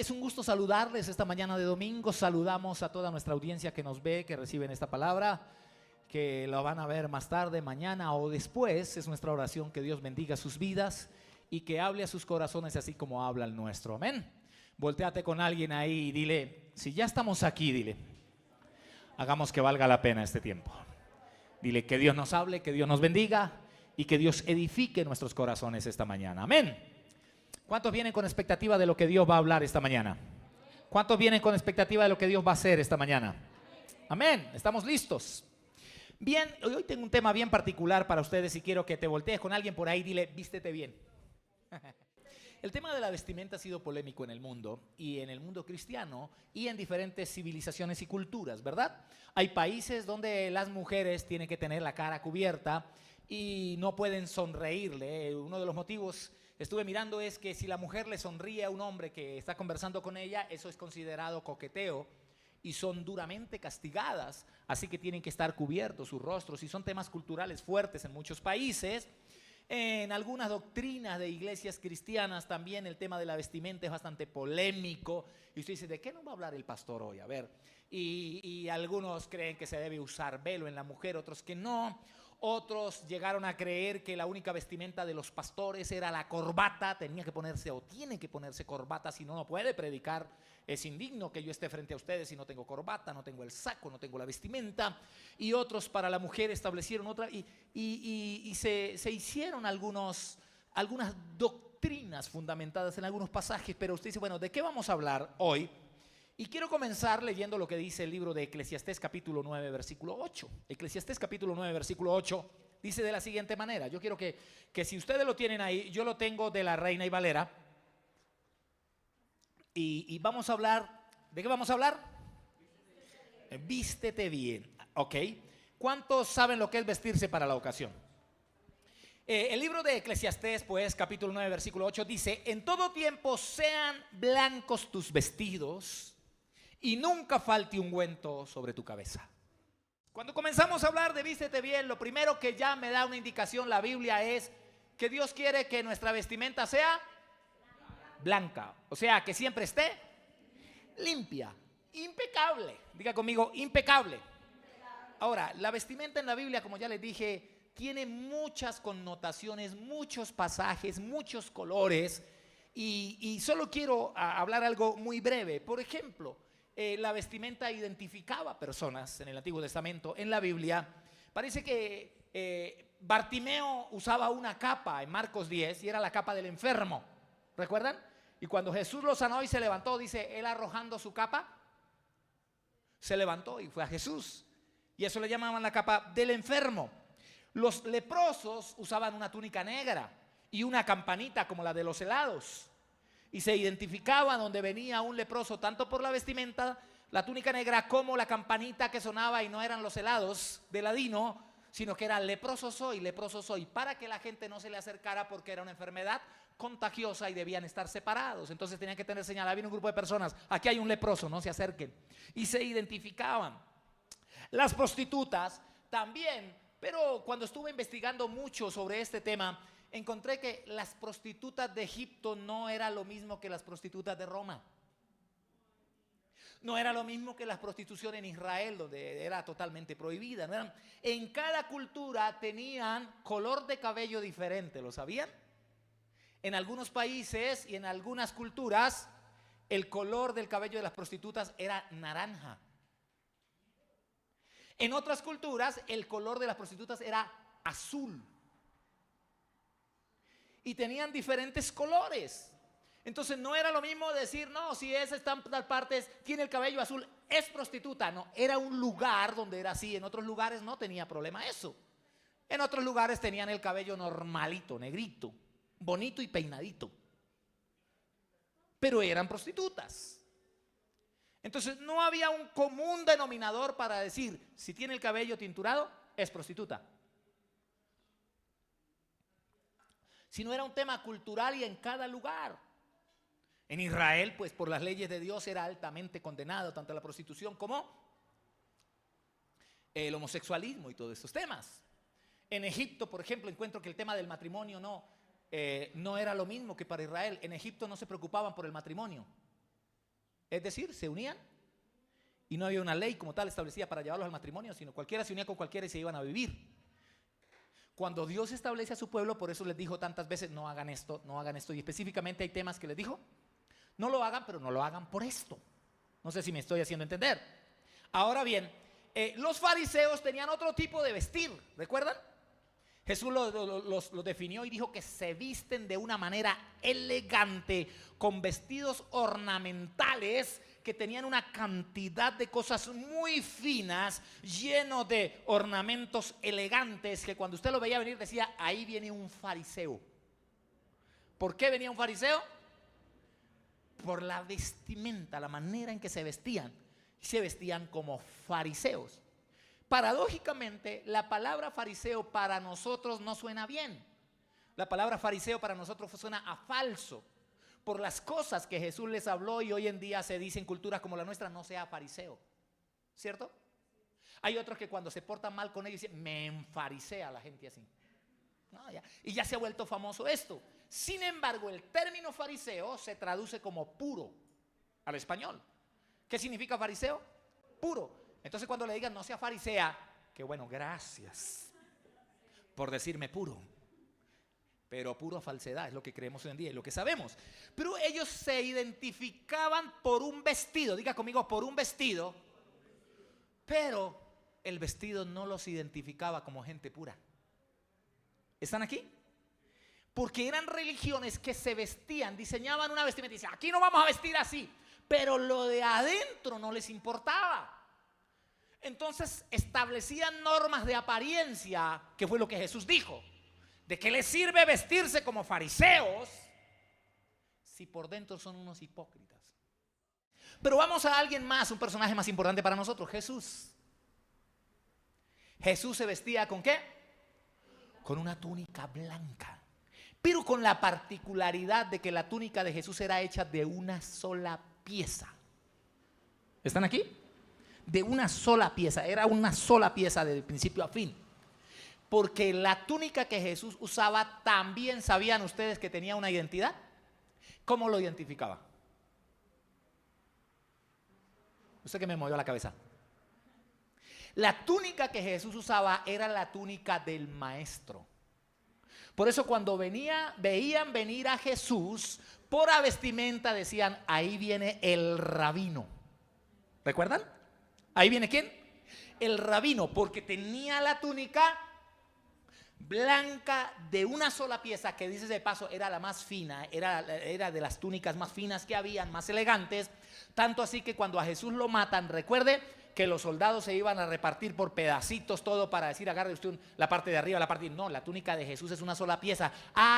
Es un gusto saludarles esta mañana de domingo. Saludamos a toda nuestra audiencia que nos ve, que reciben esta palabra, que la van a ver más tarde, mañana o después. Es nuestra oración que Dios bendiga sus vidas y que hable a sus corazones así como habla el nuestro. Amén. Voltéate con alguien ahí y dile, si ya estamos aquí, dile, hagamos que valga la pena este tiempo. Dile que Dios nos hable, que Dios nos bendiga y que Dios edifique nuestros corazones esta mañana. Amén. ¿Cuántos vienen con expectativa de lo que Dios va a hablar esta mañana? ¿Cuántos vienen con expectativa de lo que Dios va a hacer esta mañana? Amén. ¿Estamos listos? Bien, hoy tengo un tema bien particular para ustedes y quiero que te voltees con alguien por ahí y dile, vístete bien. El tema de la vestimenta ha sido polémico en el mundo y en el mundo cristiano y en diferentes civilizaciones y culturas, ¿verdad? Hay países donde las mujeres tienen que tener la cara cubierta y no pueden sonreírle. Uno de los motivos estuve mirando es que si la mujer le sonríe a un hombre que está conversando con ella, eso es considerado coqueteo y son duramente castigadas, así que tienen que estar cubiertos sus rostros y son temas culturales fuertes en muchos países. En algunas doctrinas de iglesias cristianas también el tema de la vestimenta es bastante polémico y usted dice, ¿de qué nos va a hablar el pastor hoy? A ver, y algunos creen que se debe usar velo en la mujer, otros que no. Otros llegaron a creer que la única vestimenta de los pastores era la corbata, tenía que ponerse o tiene que ponerse corbata, si no, no puede predicar. Es indigno que yo esté frente a ustedes si no tengo corbata, no tengo el saco, no tengo la vestimenta. Y otros para la mujer establecieron otra y se hicieron algunas doctrinas fundamentadas en algunos pasajes, pero usted dice, bueno, ¿de qué vamos a hablar hoy? Y quiero comenzar leyendo lo que dice el libro de Eclesiastés capítulo 9 versículo 8. Eclesiastés capítulo 9 versículo 8 dice de la siguiente manera. Yo quiero que si ustedes lo tienen ahí, yo lo tengo de la Reina y Valera. Y vamos a hablar, ¿de qué vamos a hablar? Vístete bien, ok. ¿Cuántos saben lo que es vestirse para la ocasión? El libro de Eclesiastés, pues, capítulo 9, versículo 8 dice, en todo tiempo sean blancos tus vestidos y nunca falte ungüento sobre tu cabeza. Cuando comenzamos a hablar de vístete bien, lo primero que ya me da una indicación la Biblia es que Dios quiere que nuestra vestimenta sea blanca, o sea, que siempre esté limpia, impecable. Diga conmigo, impecable. Ahora, la vestimenta en la Biblia, como ya les dije, tiene muchas connotaciones, muchos pasajes, muchos colores y solo quiero hablar algo muy breve. Por ejemplo, la vestimenta identificaba personas en el Antiguo Testamento. En la Biblia parece que Bartimeo usaba una capa en Marcos 10 y era la capa del enfermo, ¿recuerdan? Y cuando Jesús lo sanó y se levantó, dice, él arrojando su capa, se levantó y fue a Jesús. Y eso le llamaban la capa del enfermo. Los leprosos usaban una túnica negra y una campanita como la de los helados. Y se identificaba donde venía un leproso tanto por la vestimenta, la túnica negra, como la campanita que sonaba y no eran los helados de Ladino, sino que era leproso soy, para que la gente no se le acercara porque era una enfermedad contagiosa y debían estar separados. Entonces tenían que tener señal. Había un grupo de personas, aquí hay un leproso, no se acerquen. Y se identificaban. Las prostitutas también, pero cuando estuve investigando mucho sobre este tema, encontré que las prostitutas de Egipto no era lo mismo que las prostitutas de Roma. No era lo mismo que la prostitución en Israel, donde era totalmente prohibida. No eran, en cada cultura tenían color de cabello diferente, ¿lo sabían? En algunos países y en algunas culturas, el color del cabello de las prostitutas era naranja. En otras culturas, el color de las prostitutas era azul. Y tenían diferentes colores. Entonces no era lo mismo decir, no, si esa está en tal partes, tiene el cabello azul, es prostituta. No, era un lugar donde era así. En otros lugares no tenía problema eso. En otros lugares tenían el cabello normalito, negrito, bonito y peinadito. Pero eran prostitutas. Entonces no había un común denominador para decir, si tiene el cabello tinturado, es prostituta. Sino era un tema cultural y en cada lugar. En Israel, pues por las leyes de Dios era altamente condenado tanto la prostitución como el homosexualismo y todos estos temas. En Egipto, por ejemplo, encuentro que el tema del matrimonio no era lo mismo que para Israel. En Egipto no se preocupaban por el matrimonio. Es decir, se unían y no había una ley como tal establecida para llevarlos al matrimonio, sino cualquiera se unía con cualquiera y se iban a vivir. Cuando Dios establece a su pueblo, por eso les dijo tantas veces, no hagan esto, no hagan esto. Y específicamente hay temas que les dijo, no lo hagan, pero no lo hagan por esto. No sé si me estoy haciendo entender. Ahora bien, los fariseos tenían otro tipo de vestir, ¿recuerdan? Jesús los definió y dijo que se visten de una manera elegante, con vestidos ornamentales que tenían una cantidad de cosas muy finas, lleno de ornamentos elegantes, que cuando usted lo veía venir decía, ahí viene un fariseo. ¿Por qué venía un fariseo? Por la vestimenta, la manera en que se vestían como fariseos. Paradójicamente, la palabra fariseo para nosotros no suena bien. La palabra fariseo para nosotros suena a falso, por las cosas que Jesús les habló, y hoy en día se dice en culturas como la nuestra, no sea fariseo, ¿cierto? Hay otros que cuando se portan mal con ellos dicen, me enfarisea la gente así. No, y ya se ha vuelto famoso esto. Sin embargo, el término fariseo se traduce como puro al español. ¿Qué significa fariseo? Puro. Entonces cuando le digan no sea farisea, que bueno, gracias por decirme puro. Pero puro falsedad es lo que creemos hoy en día y lo que sabemos. Pero ellos se identificaban por un vestido, diga conmigo, por un vestido. Pero el vestido no los identificaba como gente pura. ¿Están aquí? Porque eran religiones que se vestían, diseñaban una vestimenta y decían, aquí no vamos a vestir así. Pero lo de adentro no les importaba. Entonces establecían normas de apariencia, que fue lo que Jesús dijo. ¿De qué les sirve vestirse como fariseos si por dentro son unos hipócritas? Pero vamos a alguien más, un personaje más importante para nosotros, Jesús. Jesús se vestía ¿con qué? Con una túnica blanca, pero con la particularidad de que la túnica de Jesús era hecha de una sola pieza. ¿Están aquí? De una sola pieza, era una sola pieza de principio a fin. Porque la túnica que Jesús usaba también, ¿sabían ustedes que tenía una identidad? ¿Cómo lo identificaba? Usted que me movió la cabeza. La túnica que Jesús usaba era la túnica del maestro. Por eso cuando veían venir a Jesús, por la vestimenta decían, ahí viene el rabino. ¿Recuerdan? ¿Ahí viene quién? El rabino, porque tenía la túnica blanca de una sola pieza, que dice de paso era la más fina, era de las túnicas más finas que habían, más elegantes. Tanto así que cuando a Jesús lo matan, recuerde que los soldados se iban a repartir por pedacitos todo para decir, agarre usted la parte de arriba, la parte de... No, la túnica de Jesús es una sola pieza.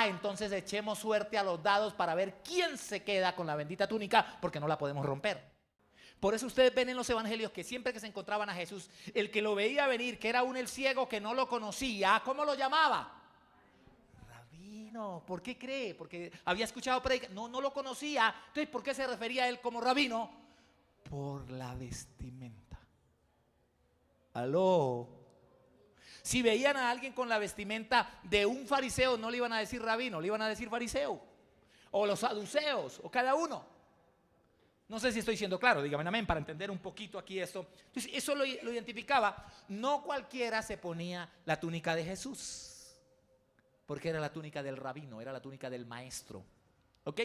Entonces echemos suerte a los dados para ver quién se queda con la bendita túnica, porque no la podemos romper. Por eso ustedes ven en los evangelios que siempre que se encontraban a Jesús, el que lo veía venir, que era el ciego que no lo conocía, ¿cómo lo llamaba? Rabino. ¿Por qué cree? Porque había escuchado predicar. No lo conocía. Entonces, ¿por qué se refería a él como rabino? Por la vestimenta. ¿Aló? Si veían a alguien con la vestimenta de un fariseo, no le iban a decir rabino, le iban a decir fariseo. O los saduceos, o cada uno. No sé si estoy siendo claro, dígame amén, para entender un poquito aquí esto. Entonces, eso lo identificaba. No cualquiera se ponía la túnica de Jesús, porque era la túnica del rabino, era la túnica del maestro. ¿Ok?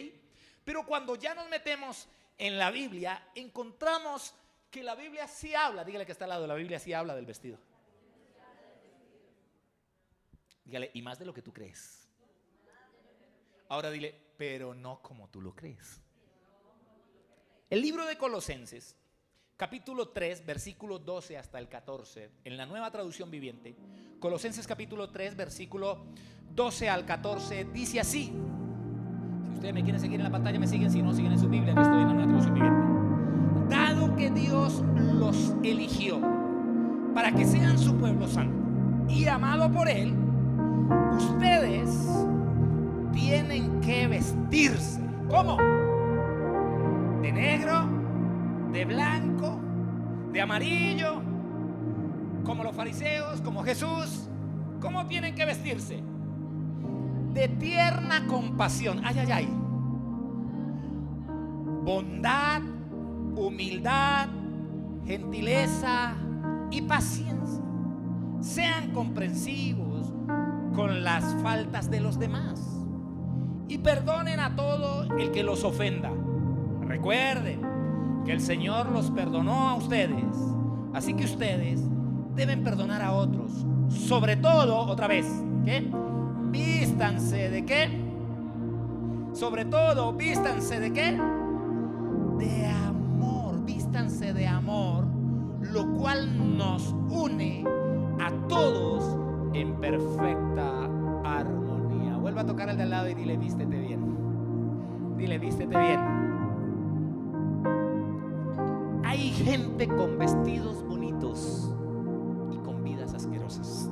Pero cuando ya nos metemos en la Biblia, encontramos que la Biblia sí habla. Dígale que está al lado, la Biblia sí habla del vestido. Dígale, y más de lo que tú crees. Ahora dile, pero no como tú lo crees. El libro de Colosenses, capítulo 3, versículo 12 hasta el 14, en la Nueva Traducción Viviente. Colosenses capítulo 3, versículo 12 al 14, dice así. Si ustedes me quieren seguir en la pantalla, me siguen. Si no, siguen en su Biblia, que estoy en la Nueva Traducción Viviente. Dado que Dios los eligió para que sean su pueblo santo y amado por Él, ustedes tienen que vestirse. ¿Cómo? De negro, de blanco, de amarillo, como los fariseos, como Jesús. ¿Cómo tienen que vestirse? De tierna compasión, bondad, humildad, gentileza y paciencia. Sean comprensivos con las faltas de los demás y perdonen a todo el que los ofenda. Recuerden que el Señor los perdonó a ustedes, así que ustedes deben perdonar a otros. Sobre todo, otra vez, ¿qué? Vístanse de qué? Sobre todo, vístanse de qué? De amor. Vístanse de amor, lo cual nos une a todos en perfecta armonía. Vuelva a tocar al de al lado y dile: vístete bien. Dile: vístete bien. Hay gente con vestidos bonitos y con vidas asquerosas.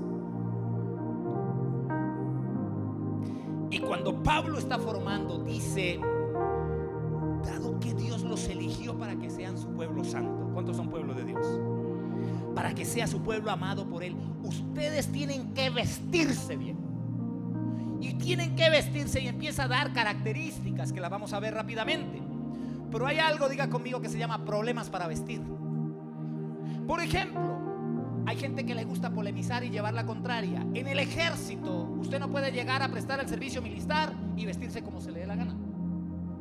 Y cuando Pablo está formando, dice: dado que Dios los eligió para que sean su pueblo santo. ¿Cuántos son pueblo de Dios? Para que sea su pueblo amado por Él, ustedes tienen que vestirse bien. Y tienen que vestirse, y empieza a dar características que las vamos a ver rápidamente. Pero hay algo, diga conmigo, que se llama problemas para vestir. Por ejemplo, hay gente que le gusta polemizar y llevar la contraria. En el ejército, usted no puede llegar a prestar el servicio militar y vestirse como se le dé la gana.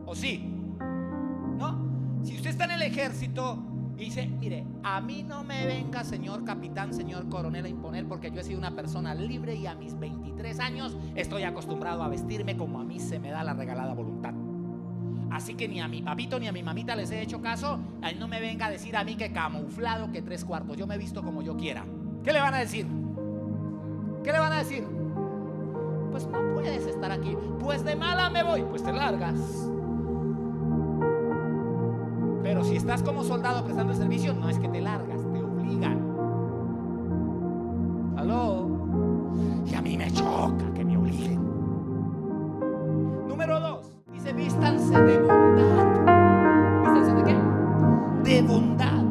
¿O sí? ¿No? Si usted está en el ejército y dice: mire, a mí no me venga señor capitán, señor coronel, a imponer, porque yo he sido una persona libre y a mis 23 años estoy acostumbrado a vestirme como a mí se me da la regalada voluntad. Así que ni a mi papito ni a mi mamita les he hecho caso. Ahí no me venga a decir a mí que camuflado, que 3/4. Yo me he visto como yo quiera. ¿Qué le van a decir? ¿Qué le van a decir? Pues no puedes estar aquí. Pues de mala me voy. Pues te largas. Pero si estás como soldado prestando el servicio, no es que te largas, te obligan. ¿Aló? Y a mí me choca que me obliguen. Número 2. Dice: vístanse de bondad. ¿Vístanse de qué? De bondad.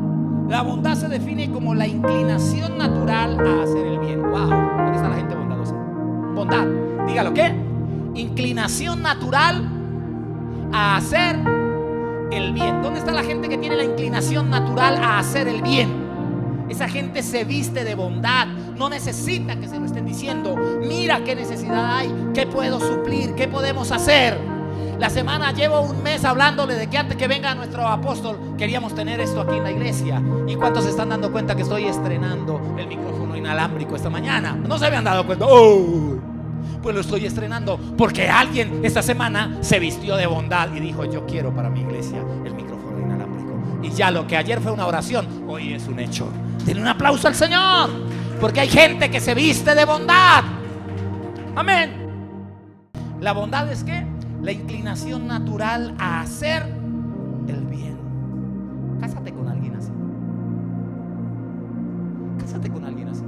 La bondad se define como la inclinación natural a hacer el bien. Wow, ¿dónde está la gente bondadosa? Bondad, dígalo, ¿qué? Inclinación natural a hacer el bien. ¿Dónde está la gente que tiene la inclinación natural a hacer el bien? Esa gente se viste de bondad. No necesita que se lo estén diciendo: mira qué necesidad hay, qué puedo suplir, qué podemos hacer. La semana llevo un mes hablándole de que antes que venga nuestro apóstol queríamos tener esto aquí en la iglesia. ¿Y cuántos se están dando cuenta que estoy estrenando el micrófono inalámbrico esta mañana? ¿No se habían dado cuenta? ¡Oh! Pues lo estoy estrenando porque alguien esta semana se vistió de bondad y dijo: yo quiero para mi iglesia el micrófono inalámbrico. Y ya lo que ayer fue una oración, hoy es un hecho. Denle un aplauso al Señor, porque hay gente que se viste de bondad. Amén. La bondad es ¿qué? La inclinación natural a hacer el bien. Cásate con alguien así. Cásate con alguien así.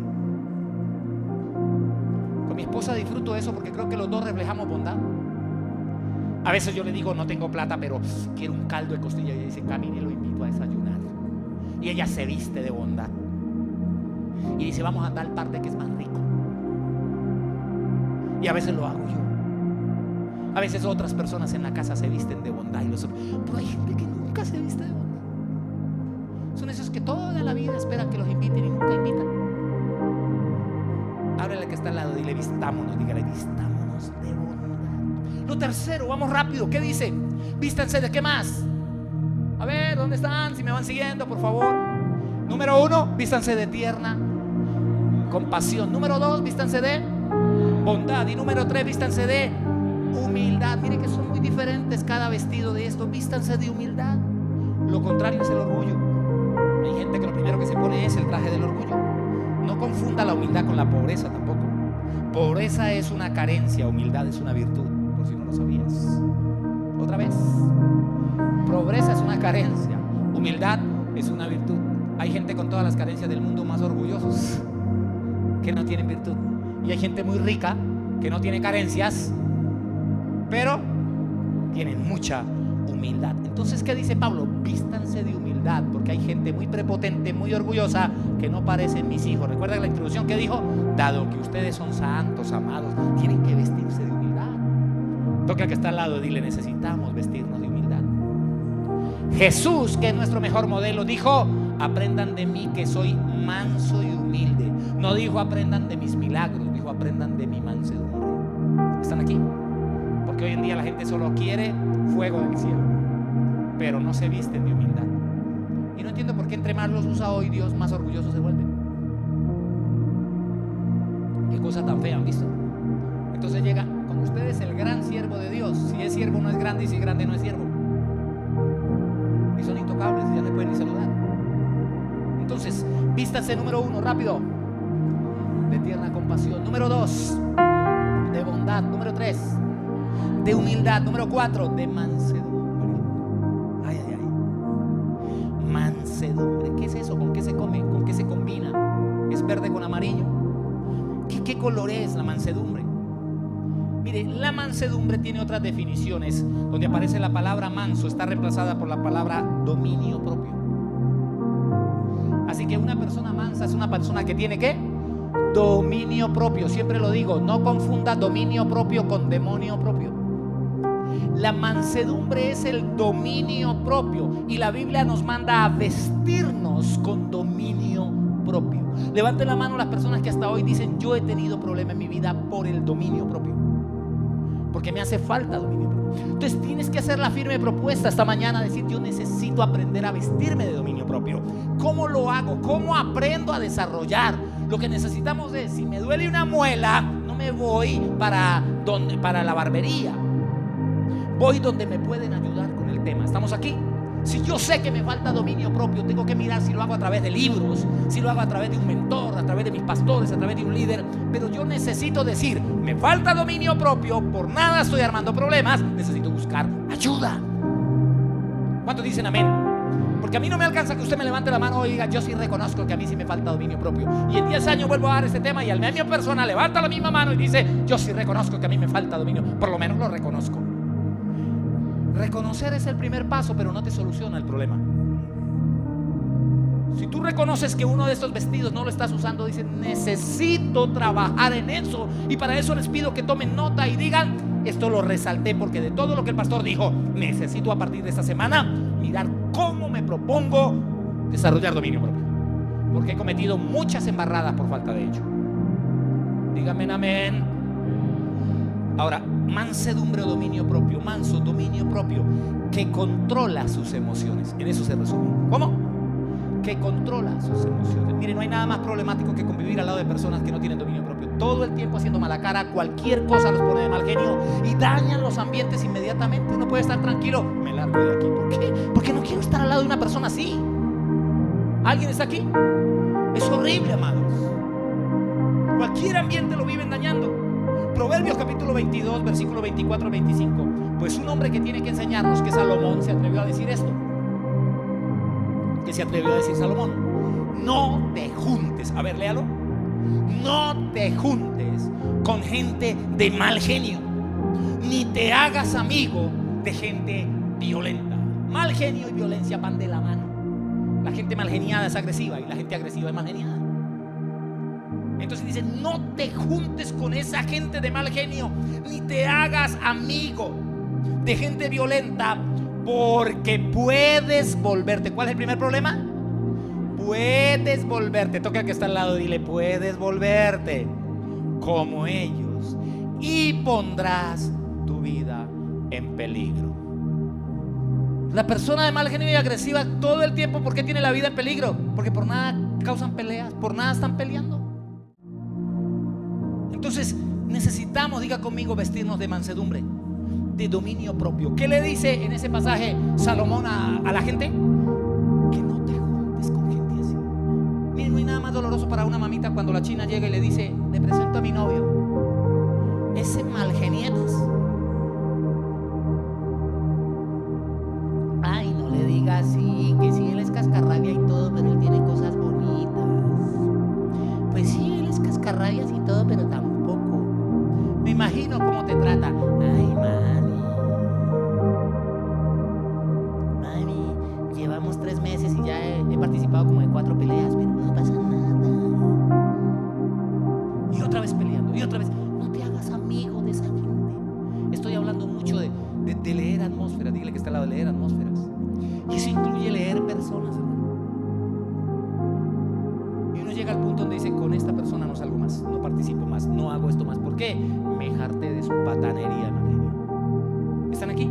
Con mi esposa disfruto eso porque creo que los dos reflejamos bondad. A veces yo le digo: no tengo plata, pero quiero un caldo de costilla. Y ella dice: camine, lo invito a desayunar. Y ella se viste de bondad y dice: vamos a tal parte que es más rico. Y a veces lo hago yo. A veces otras personas en la casa se visten de bondad, pero hay gente que nunca se viste de bondad. Son esos que toda la vida esperan que los inviten y nunca invitan. Háblale que está al lado, dile: vistámonos. Dígale: vistámonos de bondad. Lo tercero, vamos rápido, ¿qué dice? Vístanse de qué más. A ver, ¿dónde están? Si me van siguiendo, por favor. Número 1, vístanse de tierna compasión. Número 2, vístanse de bondad. Y número 3, vístanse de humildad. Mire que son muy diferentes cada vestido de esto. Vístanse de humildad. Lo contrario es el orgullo. Hay gente que lo primero que se pone es el traje del orgullo. No confunda la humildad con la pobreza tampoco. Pobreza es una carencia, humildad es una virtud, por si no lo sabías. Otra vez, pobreza es una carencia, humildad es una virtud. Hay gente con todas las carencias del mundo más orgullosos que no tienen virtud. Y hay gente muy rica que no tiene carencias, pero tienen mucha humildad. Entonces, ¿qué dice Pablo? Vístanse de humildad, porque hay gente muy prepotente, muy orgullosa, que no parecen mis hijos. ¿Recuerda la introducción que dijo? Dado que ustedes son santos, amados, tienen que vestirse de humildad. Toca al que está al lado, dile: necesitamos vestirnos de humildad. Jesús, que es nuestro mejor modelo, dijo: aprendan de mí que soy manso y humilde. No dijo aprendan de mis milagros, dijo aprendan de mi mansedumbre. ¿Están aquí? Porque hoy en día la gente solo quiere fuego del cielo, pero no se visten de humildad. Y no entiendo por qué entre más los usa hoy Dios, más orgullosos se vuelven. Qué cosa tan fea, ¿han visto? Entonces llega con ustedes el gran siervo de Dios. Si es siervo no es grande, y si es grande no es siervo. Y son intocables y ya no pueden ni saludar. Entonces, vístanse, número 1, rápido, de tierna compasión. Número 2, de bondad. Número 3, de humildad. Número 4, de mansedumbre. Ay, ay, ay. Mansedumbre. ¿Qué es eso? ¿Con qué se come? ¿Con qué se combina? ¿Es verde con amarillo? ¿Qué color es la mansedumbre? Mire, la mansedumbre tiene otras definiciones. Donde aparece la palabra manso, está reemplazada por la palabra dominio propio. Así que una persona mansa es una persona que tiene ¿qué? Dominio propio. Siempre lo digo, no confunda dominio propio con demonio propio. La mansedumbre es el dominio propio, y la Biblia nos manda a vestirnos con dominio propio. Levanten la mano las personas que hasta hoy dicen: yo he tenido problemas en mi vida por el dominio propio, porque me hace falta dominio propio. Entonces tienes que hacer la firme propuesta esta mañana, decir: yo necesito aprender a vestirme de dominio propio. ¿Cómo lo hago? ¿Cómo aprendo a desarrollar? Lo que necesitamos es: si me duele una muela, no me voy para la barbería, voy donde me pueden ayudar con el tema. ¿Estamos aquí? Si yo sé que me falta dominio propio, tengo que mirar si lo hago a través de libros, si lo hago a través de un mentor, a través de mis pastores, a través de un líder. Pero yo necesito decir: me falta dominio propio, por nada estoy armando problemas, necesito buscar ayuda. ¿Cuántos dicen amén? Porque a mí no me alcanza que usted me levante la mano y diga: yo sí reconozco que a mí sí me falta dominio propio. Y en 10 años vuelvo a dar este tema y al año persona levanta la misma mano y dice: yo sí reconozco que a mí me falta dominio. Por lo menos lo reconozco. Reconocer es el primer paso, pero no te soluciona el problema. Si tú reconoces que uno de estos vestidos no lo estás usando, dices: necesito trabajar en eso. Y para eso les pido que tomen nota y digan: esto lo resalté porque de todo lo que el pastor dijo, necesito a partir de esta semana mirar cómo me propongo desarrollar dominio propio, porque he cometido muchas embarradas por falta de ello. Díganme amén. Ahora, mansedumbre o dominio propio. Manso, dominio propio, que controla sus emociones. En eso se resume. ¿Cómo? Que controla sus emociones. Mire, no hay nada más problemático que convivir al lado de personas que no tienen dominio propio. Todo el tiempo haciendo mala cara, cualquier cosa los pone de mal genio y dañan los ambientes inmediatamente. Uno puede estar tranquilo: me largo de aquí. ¿Por qué? Porque no quiero estar al lado de una persona así. ¿Alguien está aquí? Es horrible, amados. Cualquier ambiente lo viven dañando. Proverbios capítulo 22, versículo 24 al 25. Pues un hombre que tiene que enseñarnos, que Salomón se atrevió a decir esto. ¿Qué se atrevió a decir Salomón? No te juntes. A ver, léalo. No te juntes con gente de mal genio, ni te hagas amigo de gente violenta. Mal genio y violencia van de la mano. La gente mal geniada es agresiva y la gente agresiva es mal geniada. Entonces dice: no te juntes con esa gente de mal genio, ni te hagas amigo de gente violenta, porque puedes volverte. ¿Cuál es el primer problema? Puedes volverte. Toca al que está al lado, dile: puedes volverte como ellos y pondrás tu vida en peligro. La persona de mal genio y agresiva todo el tiempo, ¿por qué tiene la vida en peligro? Porque por nada causan peleas, por nada están peleando. Entonces necesitamos, diga conmigo, vestirnos de mansedumbre, de dominio propio. ¿Qué le dice en ese pasaje Salomón a la gente? Que no te juntes con gente así. Miren, no hay nada más doloroso para una mamita cuando la china llega y le dice: le presento a mi novio, ese malgenietas. Ay, no le digas así, que sí, él es cascarrabia y todo, pero él tiene cosas bonitas. Pues sí, él es cascarrabias y todo, pero tampoco. Me imagino cómo te trata. Ay, mami, llevamos 3 meses y ya he participado como de 4 peleas, pero no pasa nada. Y otra vez peleando, y otra vez. No te hagas amigo de esa gente. Estoy hablando mucho de leer atmósferas. atmósferas. Dile que está al lado de leer atmósferas. Y eso incluye leer personas, hermano. Y uno llega al punto donde dice: con esta persona no salgo más, no participo más, no hago esto más. ¿Por qué? Me harté de su patanería, hermano. ¿Están aquí?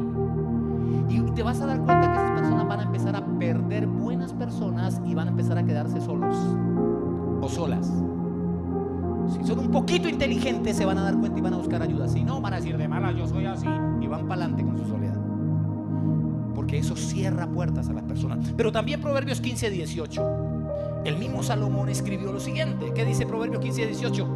Y te vas a dar cuenta que esas personas van a empezar a perder buenas personas y van a empezar a quedarse solos o solas. Si son un poquito inteligentes, se van a dar cuenta y van a buscar ayuda. Si no, van a decir: de malas yo soy así, y van para adelante con su soledad, porque eso cierra puertas a las personas. Pero también Proverbios 15:18, el mismo Salomón escribió lo siguiente. ¿Qué dice Proverbios 15:18?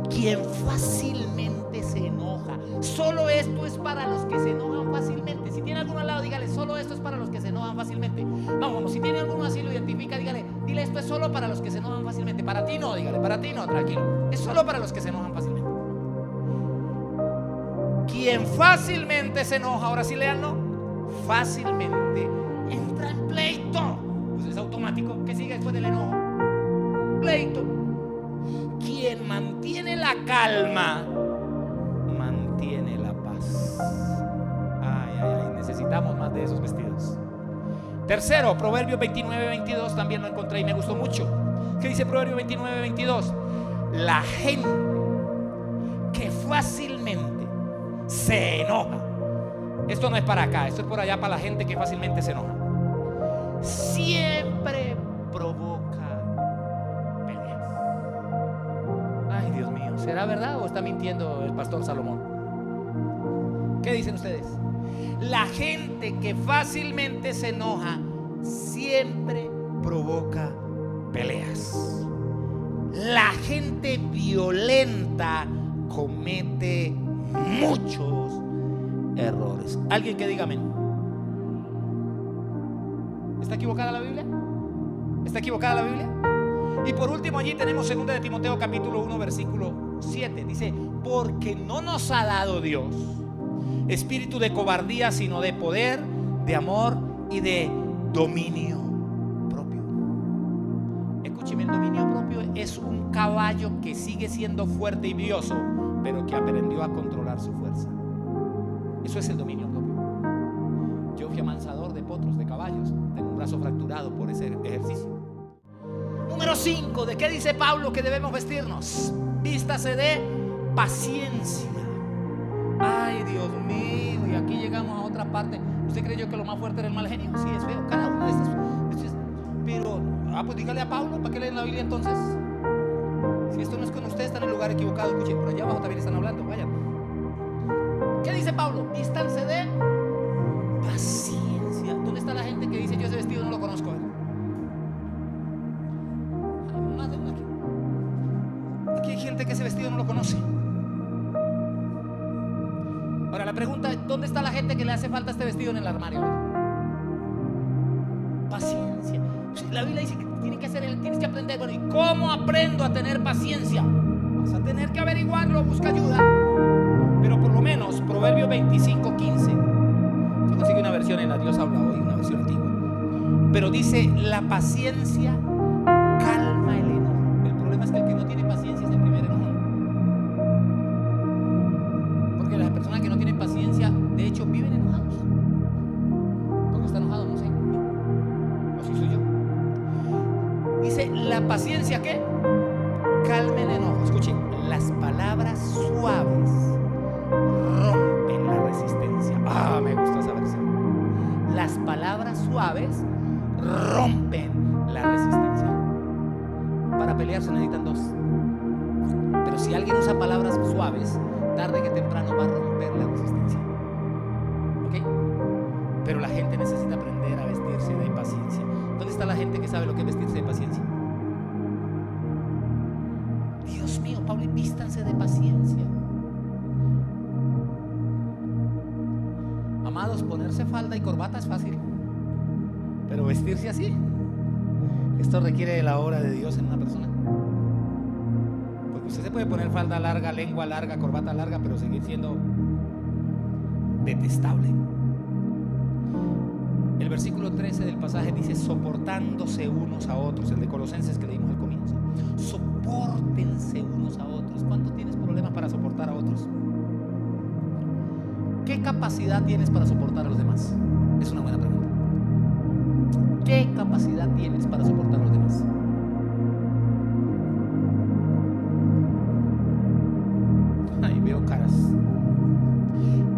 Quien fácilmente se enoja. Solo esto es para los que se enojan fácilmente. Si tiene alguno al lado, dígale: solo esto es para los que se enojan fácilmente. Vamos, si tiene alguno así, lo identifica, dile: esto es solo para los que se enojan fácilmente. Para ti no, dígale: para ti no, tranquilo. Es solo para los que se enojan fácilmente. Quien fácilmente se enoja, ahora sí léanlo, fácilmente entra en pleito. Pues es automático. ¿Qué sigue después del enojo? Pleito. Quien mantiene la calma mantiene la paz. Ay, ay, ay, necesitamos más de esos vestidos. Tercero, Proverbios 29:22, también lo encontré y me gustó mucho. ¿Qué dice Proverbios 29:22? La gente que fácilmente se enoja. Esto no es para acá, esto es por allá, para la gente que fácilmente se enoja. Siempre provoca peleas. Ay, Dios mío, ¿será verdad o está mintiendo el pastor Salomón? ¿Qué dicen ustedes? La gente que fácilmente se enoja siempre provoca peleas. La gente violenta comete muchos errores. Alguien que diga amén. ¿Está equivocada la Biblia? ¿Está equivocada la Biblia? Y por último, allí tenemos 2 de Timoteo capítulo 1 versículo 7. Dice: porque no nos ha dado Dios espíritu de cobardía, sino de poder, de amor y de dominio propio. Escúcheme, el dominio propio es un caballo que sigue siendo fuerte y brioso, pero que aprendió a controlar su fuerza. Eso es el dominio propio. Yo fui amansador de potros, de caballos. Tengo un brazo fracturado por ese ejercicio. Número 5, ¿de qué dice Pablo que debemos vestirnos? Vístase de paciencia. Ay, Dios mío, y aquí llegamos a otra parte. ¿Usted creyó que lo más fuerte era el mal genio? Sí, es feo, cada uno de estos. Pero, pues dígale a Pablo, ¿para qué leen la Biblia entonces? Si esto no es con usted, está en el lugar equivocado. Escuchen, por allá abajo también están hablando, vayan. ¿Qué dice Pablo? Vístanse de paciencia. ¿Dónde está la gente que dice: yo ese vestido no lo conozco? Aquí hay gente que ese vestido no lo conoce. Ahora la pregunta es: ¿dónde está la gente que le hace falta este vestido en el armario? Paciencia. La Biblia dice que tienes que aprender. Bueno, ¿y cómo aprendo a tener paciencia? Vas a tener que averiguarlo, busca ayuda. Pero por lo menos Proverbios 25:15. Yo consigo una versión en la Dios habla hoy, una versión antigua. Pero dice: la paciencia calma el enojo. El problema es que el que no tiene paciencia es el primer enojón. Porque las personas que no tienen paciencia, de hecho, viven enojados. Porque está enojado, no sé. O si soy yo. Dice: la paciencia, ¿qué? Calma el enojo. Escuchen, las palabras suaves rompen la resistencia. Me gusta esa versión. Las palabras suaves rompen la resistencia. Para pelear se necesitan dos. Pero si alguien usa palabras suaves, tarde que temprano va a romper la resistencia. ¿Ok? Pero la gente necesita aprender a vestirse de paciencia. ¿Dónde está la gente que sabe lo que es vestirse de paciencia? Dios mío, Pablo, vístanse de paciencia. Amados, ponerse falda y corbata es fácil, pero vestirse así, esto requiere de la obra de Dios en una persona. Porque usted se puede poner falda larga, lengua larga, corbata larga, pero seguir siendo detestable. El versículo 13 del pasaje dice: soportándose unos a otros. El de Colosenses que leímos al comienzo. Sopórtense unos a otros. ¿Cuánto tienes problemas para soportar a otros? ¿Qué capacidad tienes para soportar a los demás? Es una buena pregunta. ¿Qué capacidad tienes para soportar a los demás? Ay, veo caras.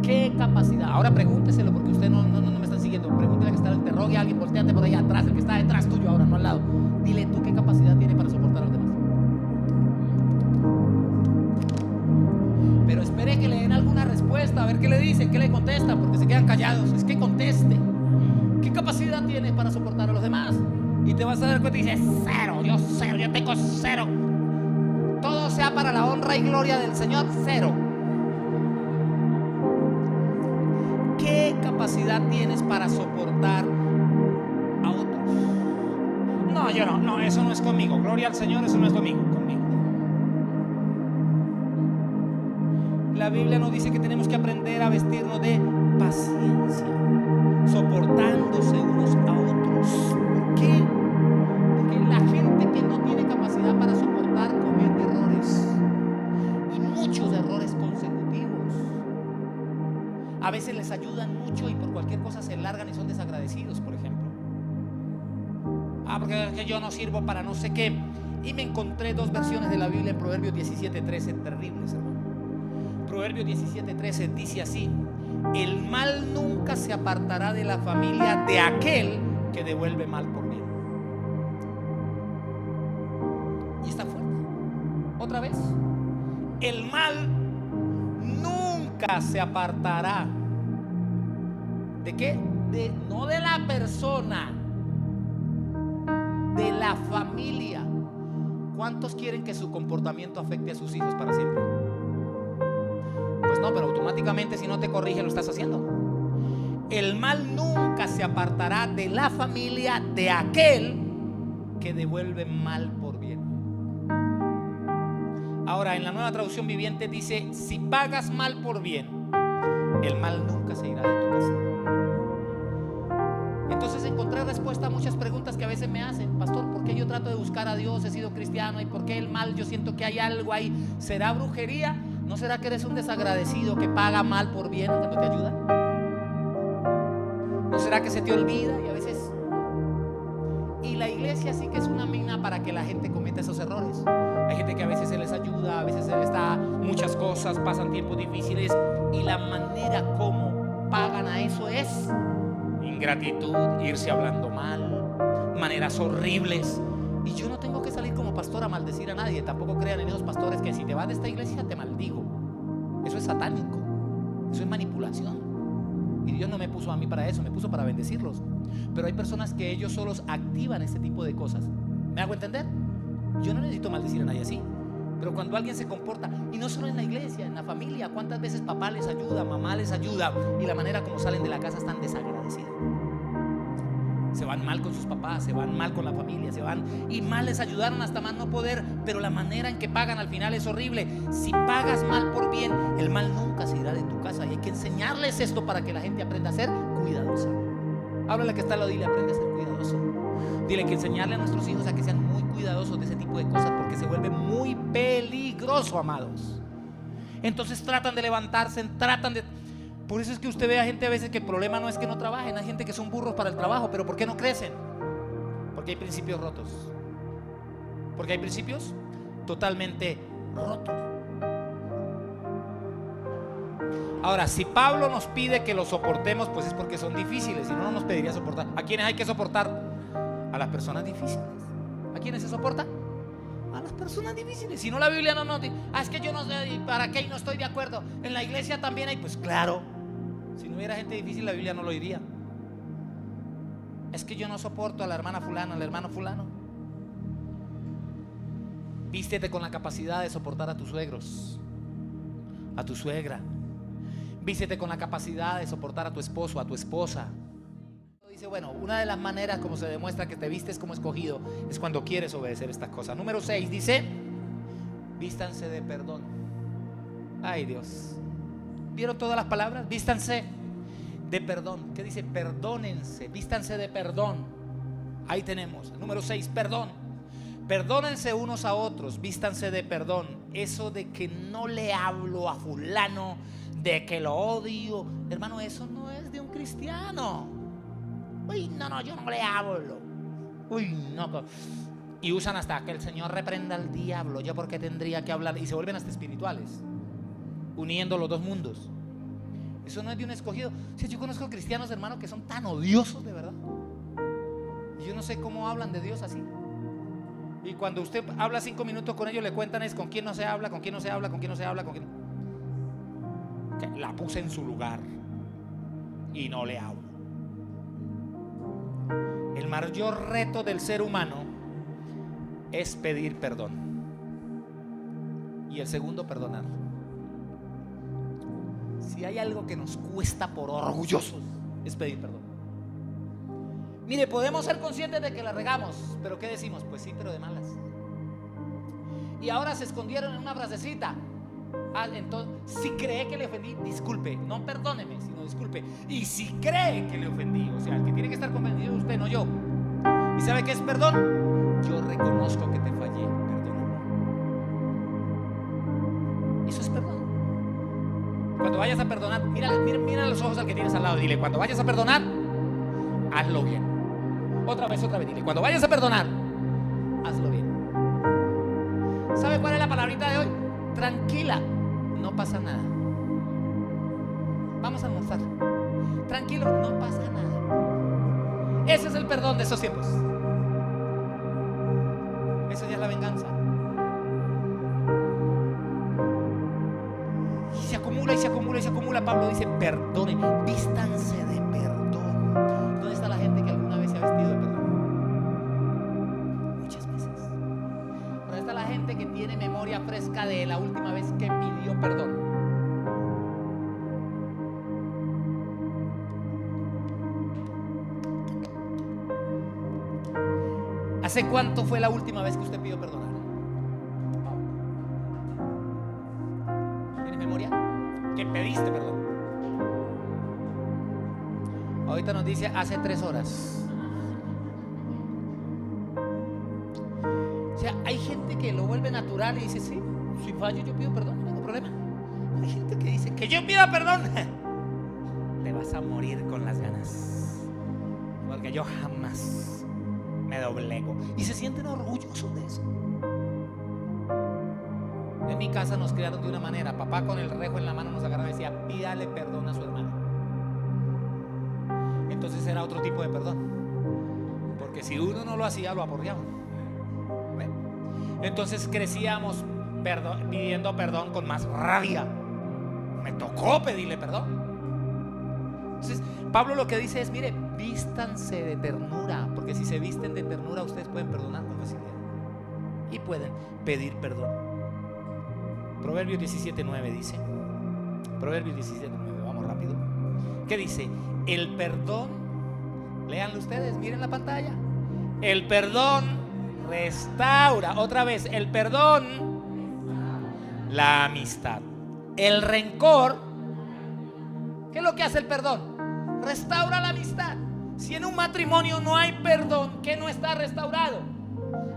¿Qué capacidad? Ahora pregúnteselo, porque usted no me están siguiendo. Pregúntele que está, interrogue a alguien, volteate por allá atrás, el que está detrás tuyo ahora, no al lado. Dile tú qué capacidad tiene para soportar a los demás. Pero espere que le den alguna respuesta, a ver qué le dicen, qué le contestan, porque se quedan callados. Es que conteste. ¿Qué capacidad tienes para soportar a los demás? Y te vas a dar cuenta y dices, cero, yo tengo cero. Todo sea para la honra y gloria del Señor, cero. ¿Qué capacidad tienes para soportar a otros? No, yo no, eso no es conmigo. Gloria al Señor, eso no es conmigo. La Biblia nos dice que tenemos que aprender a vestirnos de paciencia, soportándose unos a otros. ¿Por qué? Porque la gente que no tiene capacidad para soportar comete errores, y muchos errores consecutivos. A veces les ayudan mucho y por cualquier cosa se largan y son desagradecidos, por ejemplo. Porque es que yo no sirvo para no sé qué. Y me encontré dos versiones de la Biblia en Proverbios 17:13 terribles, hermano. Proverbios 17:13 dice así: el mal nunca se apartará de la familia de aquel que devuelve mal por bien. Y está fuerte. Otra vez, el mal nunca se apartará. ¿De qué? No de la persona, de la familia. ¿Cuántos quieren que su comportamiento afecte a sus hijos para siempre? Pues no, pero automáticamente si no te corrige lo estás haciendo. El mal nunca se apartará de la familia de aquel que devuelve mal por bien. Ahora, en la Nueva Traducción Viviente dice: si pagas mal por bien, el mal nunca se irá de tu casa. Entonces encontré respuesta a muchas preguntas que a veces me hacen: pastor, ¿por qué yo trato de buscar a Dios? He sido cristiano, ¿y por qué el mal? Yo siento que hay algo ahí. ¿Será brujería? ¿No será que eres un desagradecido que paga mal por bien cuando te ayuda? ¿No será que se te olvida y a veces? Y la iglesia sí que es una mina para que la gente cometa esos errores. Hay gente que a veces se les ayuda, a veces se les da muchas cosas, pasan tiempos difíciles, y la manera como pagan a eso es ingratitud, irse hablando mal, maneras horribles. Y yo no tengo que salir como pastor a maldecir a nadie. Tampoco crean en esos pastores que si te vas de esta iglesia te maldigo. Eso es satánico, eso es manipulación. Y Dios no me puso a mí para eso, me puso para bendecirlos. Pero hay personas que ellos solos activan este tipo de cosas. ¿Me hago entender? Yo no necesito maldecir a nadie así. Pero cuando alguien se comporta, y no solo en la iglesia, en la familia, ¿cuántas veces papá les ayuda, mamá les ayuda, y la manera como salen de la casa están desagradecidos? Se van mal con sus papás, se van mal con la familia, se van y mal les ayudaron hasta más no poder, pero la manera en que pagan al final es horrible. Si pagas mal por bien, el mal nunca se irá de tu casa, y hay que enseñarles esto para que la gente aprenda a ser cuidadosa. Háblale que está al lado, dile: aprende a ser cuidadoso. Dile que enseñarle a nuestros hijos a que sean muy cuidadosos de ese tipo de cosas, porque se vuelve muy peligroso, amados. Entonces tratan de levantarse, por eso es que usted ve a gente a veces que el problema no es que no trabajen. Hay gente que son burros para el trabajo, pero ¿por qué no crecen? Porque hay principios rotos. Porque hay principios totalmente rotos. Ahora, si Pablo nos pide que los soportemos, pues es porque son difíciles. Si no, no nos pediría soportar. ¿A quiénes hay que soportar? A las personas difíciles. ¿A quiénes se soporta? A las personas difíciles. Si no, la Biblia no dice: es que yo no sé para qué y no estoy de acuerdo. En la iglesia también hay. Pues claro, si no hubiera gente difícil, la Biblia no lo diría. Es que yo no soporto a la hermana fulana, al hermano fulano. Vístete con la capacidad de soportar a tus suegros, a tu suegra. Vístete con la capacidad de soportar a tu esposo, a tu esposa. Dice: bueno, una de las maneras como se demuestra que te vistes como escogido es cuando quieres obedecer estas cosas. Número 6 dice: vístanse de perdón. Ay, Dios. ¿Vieron todas las palabras? Vístanse de perdón. ¿Qué dice? Perdónense, vístanse de perdón. Ahí tenemos. Número 6, perdón. Perdónense unos a otros, vístanse de perdón. Eso de que no le hablo a fulano de que lo odio. Hermano, eso no es de un cristiano. Uy, no, yo no le hablo. Uy, no. Y usan hasta que el Señor reprenda al diablo. ¿Yo por qué tendría que hablar? Y se vuelven hasta espirituales, uniendo los dos mundos. Eso no es de un escogido. Si yo conozco cristianos, hermano, que son tan odiosos de verdad. Y yo no sé cómo hablan de Dios así. Y cuando usted habla 5 minutos con ellos, le cuentan es con quién no se habla, con quién no se habla, con quién no se habla, con quién. Que la puse en su lugar y no le hablo. El mayor reto del ser humano es pedir perdón. Y el segundo, perdonar. Si hay algo que nos cuesta por orgullosos, es pedir perdón. Mire, podemos ser conscientes de que la regamos, pero ¿qué decimos? Pues sí, pero de malas. Y ahora se escondieron en una frasecita. Entonces, si cree que le ofendí, disculpe. No perdóneme, sino disculpe. Y si cree que le ofendí, o sea, el que tiene que estar convencido es usted, no yo. ¿Y sabe qué es perdón? Yo reconozco que te fallé, perdóname. Eso es perdón. Cuando vayas a perdonar, mira los ojos al que tienes al lado. Dile, cuando vayas a perdonar, hazlo bien. Otra vez, dile, cuando vayas a perdonar, hazlo bien. ¿Sabe cuál es la palabrita de hoy? Tranquila, no pasa nada. Vamos a almorzar. Tranquilo, no pasa nada. Ese es el perdón de esos tiempos. Eso ya es la venganza. Y se acumula y se acumula y se acumula. Pablo dice, perdonen, vístanse de perdón. ¿Dónde está la gente que alguna vez se ha vestido de perdón? Muchas veces. ¿Dónde está la gente que tiene memoria fresca de la última vez que pidió perdón? ¿Hace cuánto fue la última vez que usted pidió perdonar? ¿Tiene memoria? ¿Que pediste perdón? Ahorita nos dice hace 3 horas. O sea, hay gente que lo vuelve natural y dice, sí, si fallo yo pido perdón, no tengo problema. Hay gente que dice, que yo pida perdón, te vas a morir con las ganas. Porque yo jamás me doblego. Y se sienten orgullosos de eso. En mi casa nos criaron de una manera. Papá con el rejo en la mano nos agarraba y decía, pídale perdón a su hermano. Entonces era otro tipo de perdón. Porque si uno no lo hacía, lo aporreaban. Bueno, entonces crecíamos pidiendo perdón con más rabia. Me tocó pedirle perdón. Entonces Pablo lo que dice es, mire, vístanse de ternura, porque si se visten de ternura ustedes pueden perdonar con facilidad y pueden pedir perdón. Proverbios 17:9 dice, Proverbios 17:9, vamos rápido. ¿Qué dice? El perdón, léanlo ustedes, miren la pantalla. El perdón restaura, otra vez, el perdón, la amistad. El rencor, ¿qué es lo que hace el perdón? Restaura la amistad. Si en un matrimonio no hay perdón, ¿qué no está restaurado?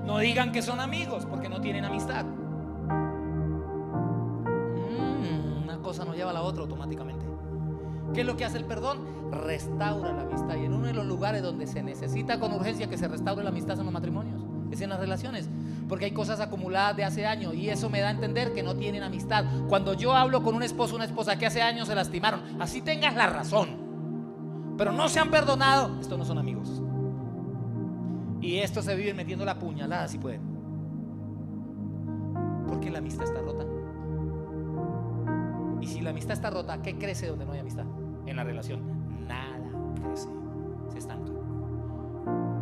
No digan que son amigos porque no tienen amistad. Una cosa no lleva a la otra automáticamente. ¿Qué es lo que hace el perdón? Restaura la amistad. Y en uno de los lugares donde se necesita con urgencia que se restaure la amistad son los matrimonios, es en las relaciones, porque hay cosas acumuladas de hace años y eso me da a entender que no tienen amistad. Cuando yo hablo con un esposo o una esposa que hace años se lastimaron, así tengas la razón, pero no se han perdonado, estos no son amigos. Y estos se viven metiendo la puñalada si pueden, porque la amistad está rota. Y si la amistad está rota, ¿qué crece donde no hay amistad? En la relación, nada crece, se estanca.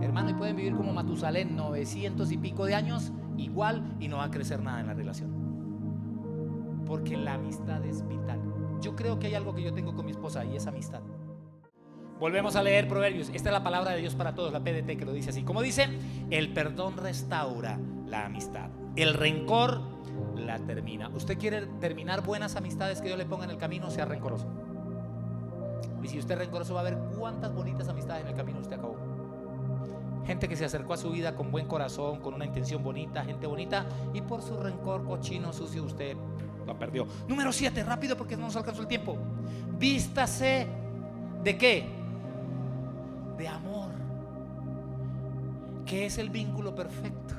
Hermano, y pueden vivir como Matusalén 900 y pico de años igual y no va a crecer nada en la relación, porque la amistad es vital. Yo creo que hay algo que yo tengo con mi esposa y es amistad. Volvemos a leer Proverbios. Esta es la palabra de Dios para todos, la PDT, que lo dice así. Como dice, el perdón restaura la amistad, el rencor la termina. Usted quiere terminar buenas amistades que Dios le ponga en el camino, sea rencoroso. Y si usted es rencoroso, va a ver cuántas bonitas amistades en el camino usted acabó. Gente que se acercó a su vida con buen corazón, con una intención bonita, gente bonita, y por su rencor cochino, sucio, usted Lo perdió. Número 7, rápido porque no nos alcanzó el tiempo. Vístase ¿de qué? De amor, que es el vínculo perfecto.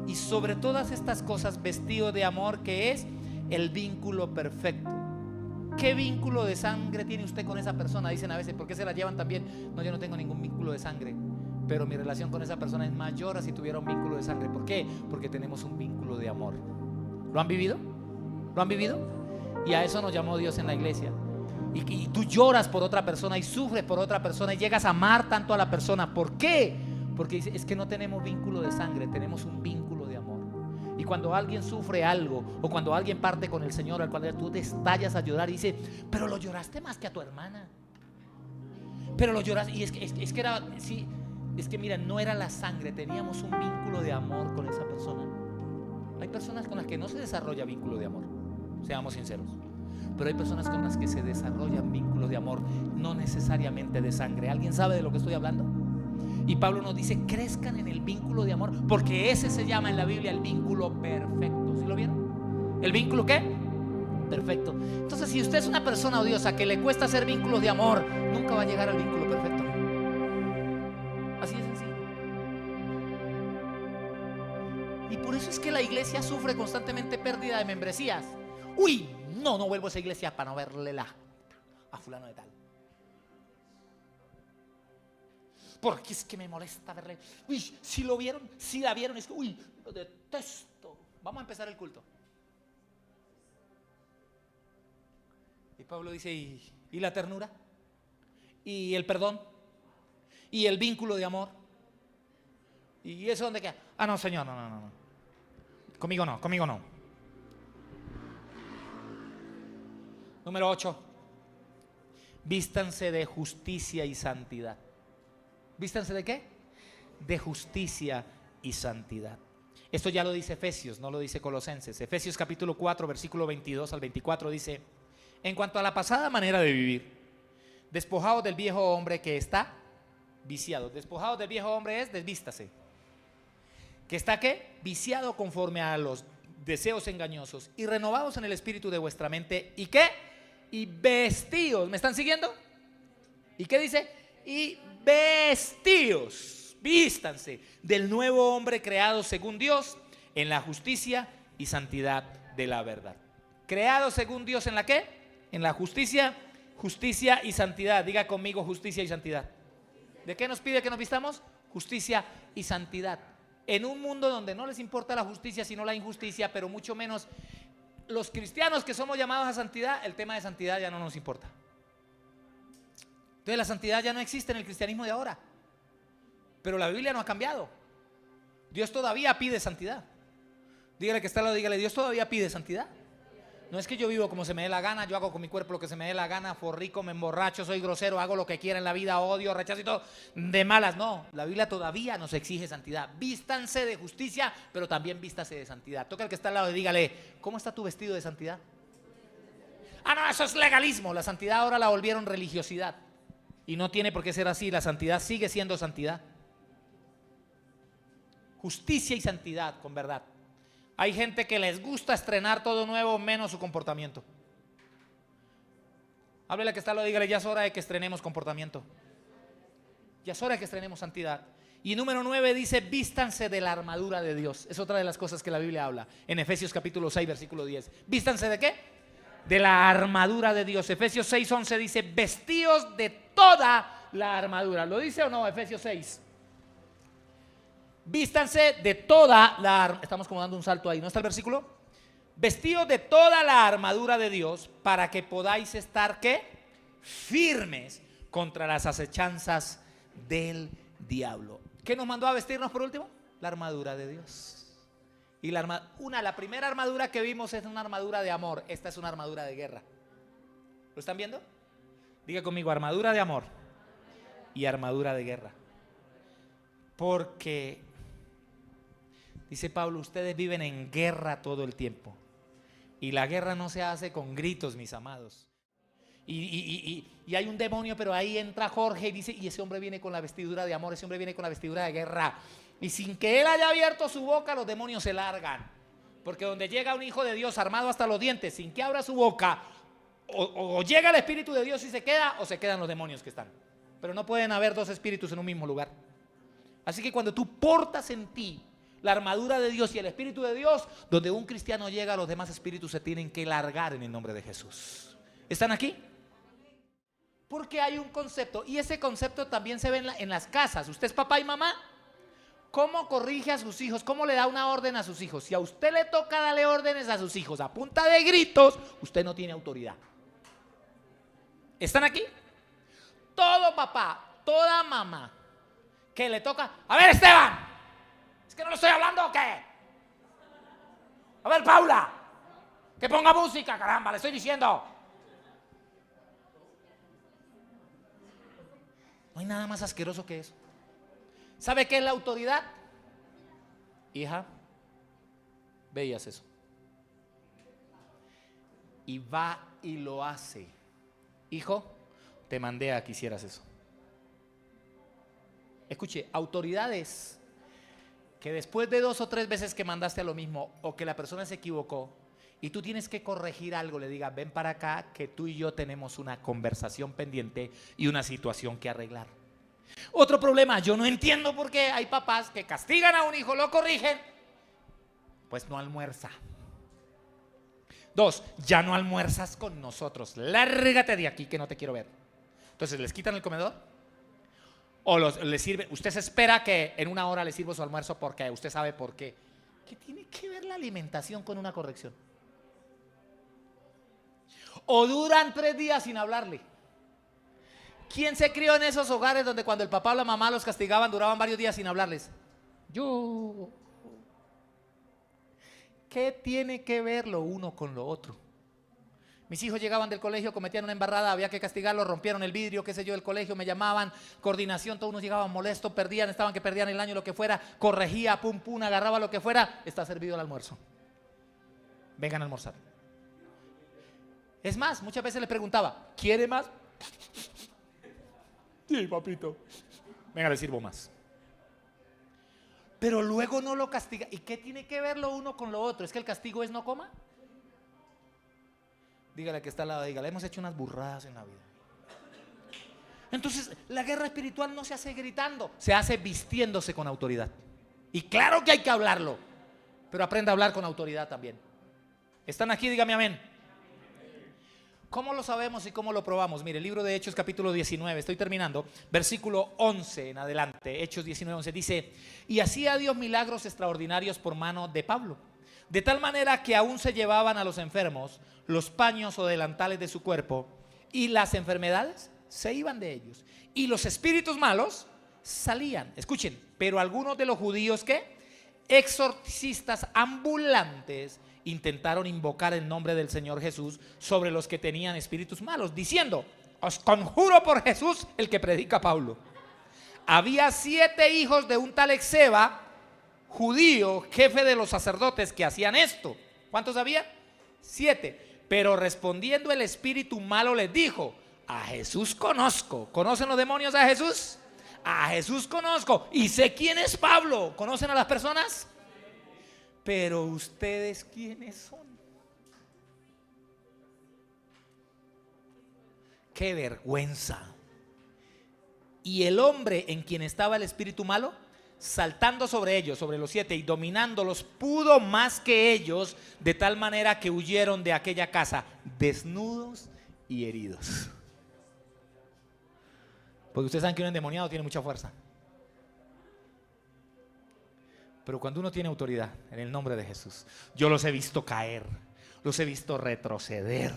Y sobre todas estas cosas, vestido de amor, que es el vínculo perfecto. ¿Qué vínculo de sangre tiene usted con esa persona? Dicen a veces, ¿por qué se la llevan también? No, yo no tengo ningún vínculo de sangre, pero mi relación con esa persona es mayor a si tuviera un vínculo de sangre. ¿Por qué? Porque tenemos un vínculo de amor. ¿Lo han vivido? ¿Lo han vivido? Y a eso nos llamó Dios en la iglesia. Y tú lloras por otra persona y sufres por otra persona y llegas a amar tanto a la persona. ¿Por qué? Porque dice, es que no tenemos vínculo de sangre, tenemos un vínculo de amor. Y cuando alguien sufre algo, o cuando alguien parte con el Señor, al cual tú te estallas a llorar y dice, pero lo lloraste más que a tu hermana, pero lo lloraste. Y es que era, sí, es que mira, no era la sangre, teníamos un vínculo de amor con esa persona. Hay personas con las que no se desarrolla vínculo de amor, seamos sinceros. Pero hay personas con las que se desarrollan vínculos de amor, no necesariamente de sangre. ¿Alguien sabe de lo que estoy hablando? Y Pablo nos dice, crezcan en el vínculo de amor, porque ese se llama en la Biblia el vínculo perfecto. ¿Sí lo vieron? ¿El vínculo qué? Perfecto. Entonces, si usted es una persona odiosa que le cuesta hacer vínculos de amor, nunca va a llegar al vínculo perfecto. Así de sencillo. Y por eso es que la iglesia sufre constantemente pérdida de membresías. Uy, no vuelvo a esa iglesia para no verle a fulano de tal. Porque es que me molesta verle. Uy, si lo vieron, si la vieron, es que, uy, lo detesto. Vamos a empezar el culto. Y Pablo dice, ¿y la ternura? ¿Y el perdón? ¿Y el vínculo de amor? ¿Y eso dónde queda? Ah, no, Señor, no. Conmigo no. Número 8. Vístanse de justicia y santidad. ¿Vístanse de qué? De justicia y santidad. Esto ya lo dice Efesios, no lo dice Colosenses. Efesios capítulo 4, versículo 22 al 24 dice: en cuanto a la pasada manera de vivir, despojados del viejo hombre que está viciado. Despojados del viejo hombre es desvístase. ¿Que está qué? Viciado conforme a los deseos engañosos, y renovados en el espíritu de vuestra mente. ¿Y qué? Y vestidos. ¿Me están siguiendo? ¿Y qué dice? Y vestidos, vístanse del nuevo hombre creado según Dios en la justicia y santidad de la verdad. Creado según Dios ¿en la qué? En la justicia y santidad. Diga conmigo, justicia y santidad. ¿De qué nos pide que nos vistamos? Justicia y santidad. En un mundo donde no les importa la justicia sino la injusticia, pero mucho menos los cristianos que somos llamados a santidad, el tema de santidad ya no nos importa. Entonces la santidad ya no existe en el cristianismo de ahora. Pero la Biblia no ha cambiado. Dios todavía pide santidad. Dígale que está al lado, dígale, Dios todavía pide santidad. No es que yo vivo como se me dé la gana, yo hago con mi cuerpo lo que se me dé la gana, forrico, me emborracho, soy grosero, hago lo que quiera en la vida, odio, rechazo y todo, de malas. No, la Biblia todavía nos exige santidad. Vístanse de justicia, pero también vístase de santidad. Toca al que está al lado y dígale, ¿cómo está tu vestido de santidad? Ah, no, eso es legalismo. La santidad ahora la volvieron religiosidad. Y no tiene por qué ser así, la santidad sigue siendo santidad. Justicia y santidad con verdad. Hay gente que les gusta estrenar todo nuevo menos su comportamiento. Háblele que está lo, dígale, ya es hora de que estrenemos comportamiento. Ya es hora de que estrenemos santidad. Y número 9 dice, vístanse de la armadura de Dios. Es otra de las cosas que la Biblia habla. En Efesios capítulo 6, versículo 10. ¿Vístanse de qué? De la armadura de Dios. Efesios 6, 11 dice, vestíos de toda la armadura. ¿Lo dice o no Efesios 6? Vístanse de toda la armadura. Estamos como dando un salto ahí, ¿no está el versículo? Vestíos de toda la armadura de Dios para que podáis estar ¿qué? Firmes contra las acechanzas del diablo. ¿Qué nos mandó a vestirnos por último? La armadura de Dios. Y la primera armadura que vimos es una armadura de amor. Esta es una armadura de guerra. ¿Lo están viendo? Diga conmigo, armadura de amor y armadura de guerra. Porque dice Pablo, ustedes viven en guerra todo el tiempo. Y la guerra no se hace con gritos, mis amados. Y hay un demonio, pero ahí entra Jorge y dice, y ese hombre viene con la vestidura de amor, ese hombre viene con la vestidura de guerra. Y sin que él haya abierto su boca, los demonios se largan. Porque donde llega un hijo de Dios armado hasta los dientes, sin que abra su boca, o llega el Espíritu de Dios y se queda, o se quedan los demonios que están. Pero no pueden haber dos espíritus en un mismo lugar. Así que cuando tú portas en ti la armadura de Dios y el Espíritu de Dios, donde un cristiano llega, los demás espíritus se tienen que largar en el nombre de Jesús. ¿Están aquí? Porque hay un concepto, y ese concepto también se ve en las casas. Usted es papá y mamá. ¿Cómo corrige a sus hijos? ¿Cómo le da una orden a sus hijos? Si a usted le toca darle órdenes a sus hijos a punta de gritos, usted no tiene autoridad. ¿Están aquí? Todo papá, toda mamá que le toca: a ver, Esteban, ¿es que no le estoy hablando o qué? A ver, Paula, que ponga música, caramba, le estoy diciendo. No hay nada más asqueroso que eso. ¿Sabe qué es la autoridad? Hija, veías eso. Y va y lo hace. Hijo, te mandé a que hicieras eso. Escuche, autoridades que después de 2 o 3 veces que mandaste a lo mismo, o que la persona se equivocó y tú tienes que corregir algo, le diga: ven para acá, que tú y yo tenemos una conversación pendiente y una situación que arreglar. Otro problema, yo no entiendo por qué hay papás que castigan a un hijo, lo corrigen, pues no almuerza. 2, ya no almuerzas con nosotros, lárgate de aquí que no te quiero ver. Entonces les quitan el comedor, o les sirve. Usted se espera que en 1 hora le sirva su almuerzo porque usted sabe por qué. ¿Qué tiene que ver la alimentación con una corrección? O duran 3 días sin hablarle. ¿Quién se crió en esos hogares donde cuando el papá o la mamá los castigaban duraban varios días sin hablarles? Yo. ¿Qué tiene que ver lo uno con lo otro? Mis hijos llegaban del colegio, cometían una embarrada, había que castigarlos, rompieron el vidrio, qué sé yo, del colegio, me llamaban, coordinación, todos unos llegaban molestos, perdían, estaban que perdían el año, lo que fuera, corregía, pum, pum, agarraba lo que fuera, está servido el almuerzo. Vengan a almorzar. Es más, muchas veces les preguntaba: ¿quiere más? Sí, papito. Venga, le sirvo más. Pero luego no lo castiga. ¿Y qué tiene que ver lo uno con lo otro? ¿Es que el castigo es no coma? Dígale que está al lado, dígale: hemos hecho unas burradas en la vida. Entonces, la guerra espiritual no se hace gritando, se hace vistiéndose con autoridad. Y claro que hay que hablarlo, pero aprenda a hablar con autoridad también. ¿Están aquí? Dígame amén. ¿Cómo lo sabemos y cómo lo probamos? Mire, el libro de Hechos capítulo 19, estoy terminando, versículo 11 en adelante. Hechos 19, 11 dice: y hacía Dios milagros extraordinarios por mano de Pablo, de tal manera que aún se llevaban a los enfermos los paños o delantales de su cuerpo, y las enfermedades se iban de ellos, y los espíritus malos salían. Escuchen, pero algunos de los judíos, ¿qué? Exorcistas ambulantes, intentaron invocar el nombre del Señor Jesús sobre los que tenían espíritus malos, diciendo: os conjuro por Jesús, el que predica Pablo. Había 7 hijos de un tal Exeba, judío, jefe de los sacerdotes, que hacían esto. ¿Cuántos había? 7. Pero respondiendo el espíritu malo les dijo: a Jesús conozco. ¿Conocen los demonios a Jesús? A Jesús conozco y sé quién es Pablo. ¿Conocen a las personas? Pero ustedes, ¿quiénes son? ¡Qué vergüenza! Y el hombre en quien estaba el espíritu malo, saltando sobre ellos, sobre los 7, y dominándolos, pudo más que ellos, de tal manera que huyeron de aquella casa, desnudos y heridos. Porque ustedes saben que un endemoniado tiene mucha fuerza. Pero cuando uno tiene autoridad en el nombre de Jesús, yo los he visto caer, los he visto retroceder,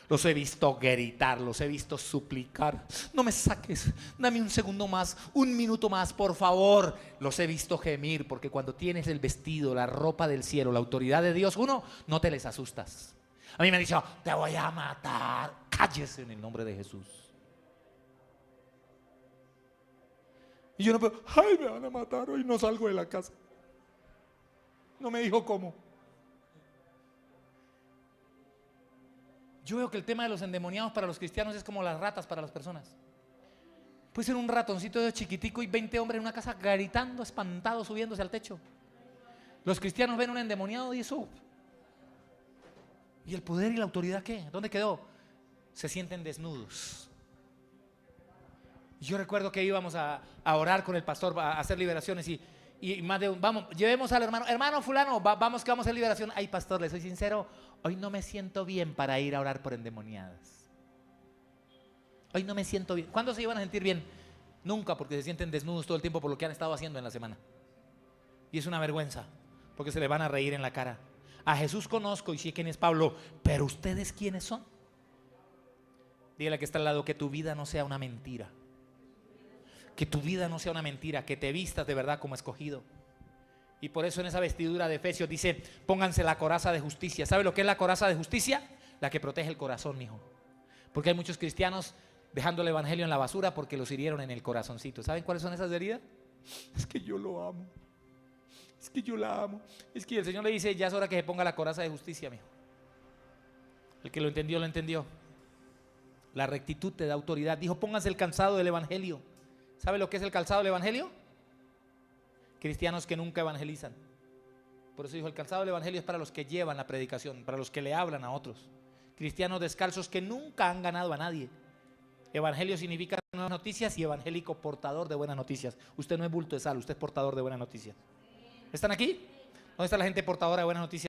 los he visto gritar, los he visto suplicar: no me saques, dame un segundo más, un minuto más, por favor. Los he visto gemir, porque cuando tienes el vestido, la ropa del cielo, la autoridad de Dios, uno, no te les asustas. A mí me han dicho: te voy a matar. Cállese en el nombre de Jesús. Y yo no puedo: ay, me van a matar, hoy no salgo de la casa. No me dijo cómo. Yo veo que el tema de los endemoniados para los cristianos es como las ratas para las personas. Puede ser un ratoncito de chiquitico y 20 hombres en una casa gritando, espantados, subiéndose al techo. Los cristianos ven un endemoniado y eso ¿Y el poder y la autoridad qué? ¿Dónde quedó? Se sienten desnudos. Yo recuerdo que íbamos a orar con el pastor, a hacer liberaciones y más de un, vamos, llevemos al hermano fulano, vamos que vamos a hacer liberación. Ay, pastor, le soy sincero, hoy no me siento bien para ir a orar por endemoniadas. Hoy no me siento bien. ¿Cuándo se iban a sentir bien? Nunca, porque se sienten desnudos todo el tiempo por lo que han estado haciendo en la semana. Y es una vergüenza, porque se le van a reír en la cara. A Jesús conozco y sé quién es Pablo, pero ¿ustedes quiénes son? Dígale que está al lado, que tu vida no sea una mentira. Que tu vida no sea una mentira, que te vistas de verdad como escogido. Y por eso en esa vestidura de Efesios dice, pónganse la coraza de justicia. ¿Sabe lo que es la coraza de justicia? La que protege el corazón, mijo. Porque hay muchos cristianos dejando el evangelio en la basura porque los hirieron en el corazoncito. ¿Saben cuáles son esas heridas? Es que yo lo amo. Es que yo la amo. Es que el Señor le dice, ya es hora que se ponga la coraza de justicia, mijo. El que lo entendió, lo entendió. La rectitud te da autoridad. Dijo, pónganse el calzado del evangelio. ¿Sabe lo que es el calzado del evangelio? Cristianos que nunca evangelizan. Por eso dijo, el calzado del evangelio es para los que llevan la predicación, para los que le hablan a otros. Cristianos descalzos que nunca han ganado a nadie. Evangelio significa nuevas noticias y evangélico portador de buenas noticias. Usted no es bulto de sal, usted es portador de buenas noticias. ¿Están aquí? ¿Dónde está la gente portadora de buenas noticias?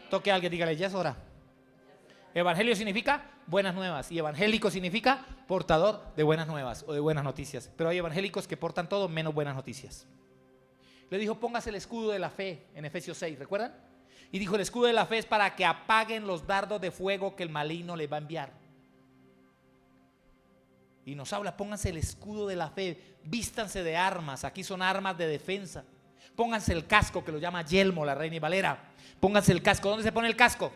Toque a alguien, dígale, ya es hora. Evangelio significa buenas nuevas y evangélico significa portador de buenas nuevas o de buenas noticias. Pero hay evangélicos que portan todo menos buenas noticias. Le dijo, póngase el escudo de la fe en Efesios 6, ¿recuerdan? Y dijo, el escudo de la fe es para que apaguen los dardos de fuego que el maligno les va a enviar. Y nos habla, pónganse el escudo de la fe, vístanse de armas, aquí son armas de defensa. Pónganse el casco, que lo llama yelmo la Reina y Valera. Pónganse el casco. ¿Dónde se pone el casco?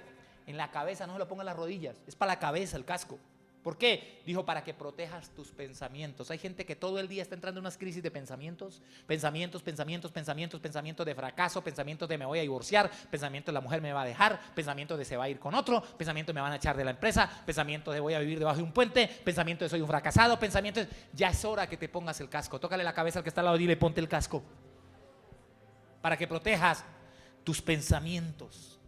En la cabeza, no se lo pongan en las rodillas. Es para la cabeza el casco. ¿Por qué? Dijo, para que protejas tus pensamientos. Hay gente que todo el día está entrando en unas crisis de pensamientos. Pensamientos de fracaso, pensamientos de me voy a divorciar, pensamientos de la mujer me va a dejar, pensamientos de se va a ir con otro, pensamientos de me van a echar de la empresa, pensamientos de voy a vivir debajo de un puente, pensamientos de soy un fracasado, pensamientos de, ya es hora que te pongas el casco. Tócale la cabeza al que está al lado y dile, ponte el casco. Para que protejas tus pensamientos.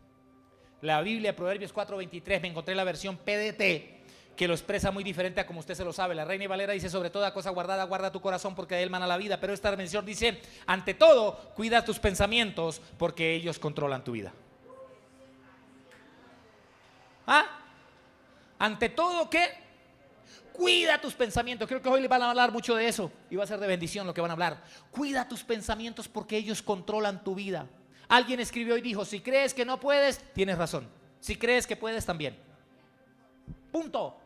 La Biblia, Proverbios 4:23, me encontré la versión PDT, que lo expresa muy diferente a como usted se lo sabe. La Reina y Valera dice, sobre toda cosa guardada, guarda tu corazón porque de él mana la vida. Pero esta versión dice, ante todo, cuida tus pensamientos porque ellos controlan tu vida. ¿Ah? Ante todo, ¿qué? Cuida tus pensamientos. Creo que hoy les van a hablar mucho de eso y va a ser de bendición lo que van a hablar. Cuida tus pensamientos porque ellos controlan tu vida. Alguien escribió y dijo, si crees que no puedes, tienes razón. Si crees que puedes, también. Punto.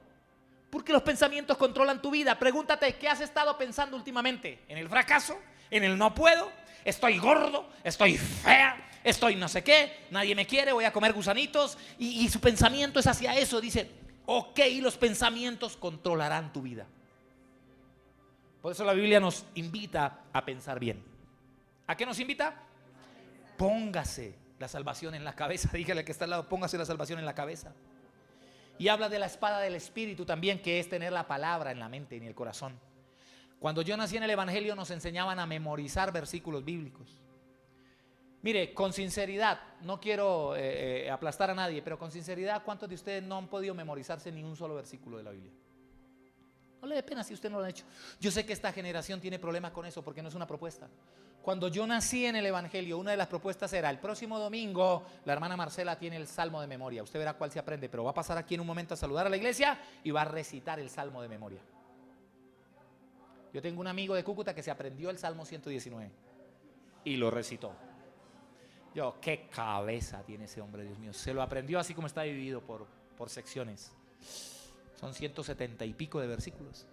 Porque los pensamientos controlan tu vida. Pregúntate, ¿qué has estado pensando últimamente? ¿En el fracaso? ¿En el no puedo? ¿Estoy gordo? ¿Estoy fea? ¿Estoy no sé qué? ¿Nadie me quiere? ¿Voy a comer gusanitos? Y su pensamiento es hacia eso. Dice, ok, los pensamientos controlarán tu vida. Por eso la Biblia nos invita a pensar bien. ¿A qué nos invita? Póngase la salvación en la cabeza. Dígale que está al lado, póngase la salvación en la cabeza. Y habla de la espada del Espíritu también, que es tener la palabra en la mente y en el corazón. Cuando yo nací en el evangelio nos enseñaban a memorizar versículos bíblicos. Mire, con sinceridad, no quiero aplastar a nadie, pero con sinceridad, ¿cuántos de ustedes no han podido memorizarse ni un solo versículo de la Biblia? No le dé pena si usted no lo ha hecho. Yo sé que esta generación tiene problemas con eso porque no es una propuesta. Cuando yo nací en el evangelio, una de las propuestas era, el próximo domingo la hermana Marcela tiene el salmo de memoria. Usted verá cuál se aprende, pero va a pasar aquí en un momento a saludar a la iglesia y va a recitar el salmo de memoria. Yo tengo un amigo de Cúcuta que se aprendió el salmo 119 y lo recitó. Yo, qué cabeza tiene ese hombre, Dios mío. Se lo aprendió así como está dividido por secciones. Son 170 y pico de versículos.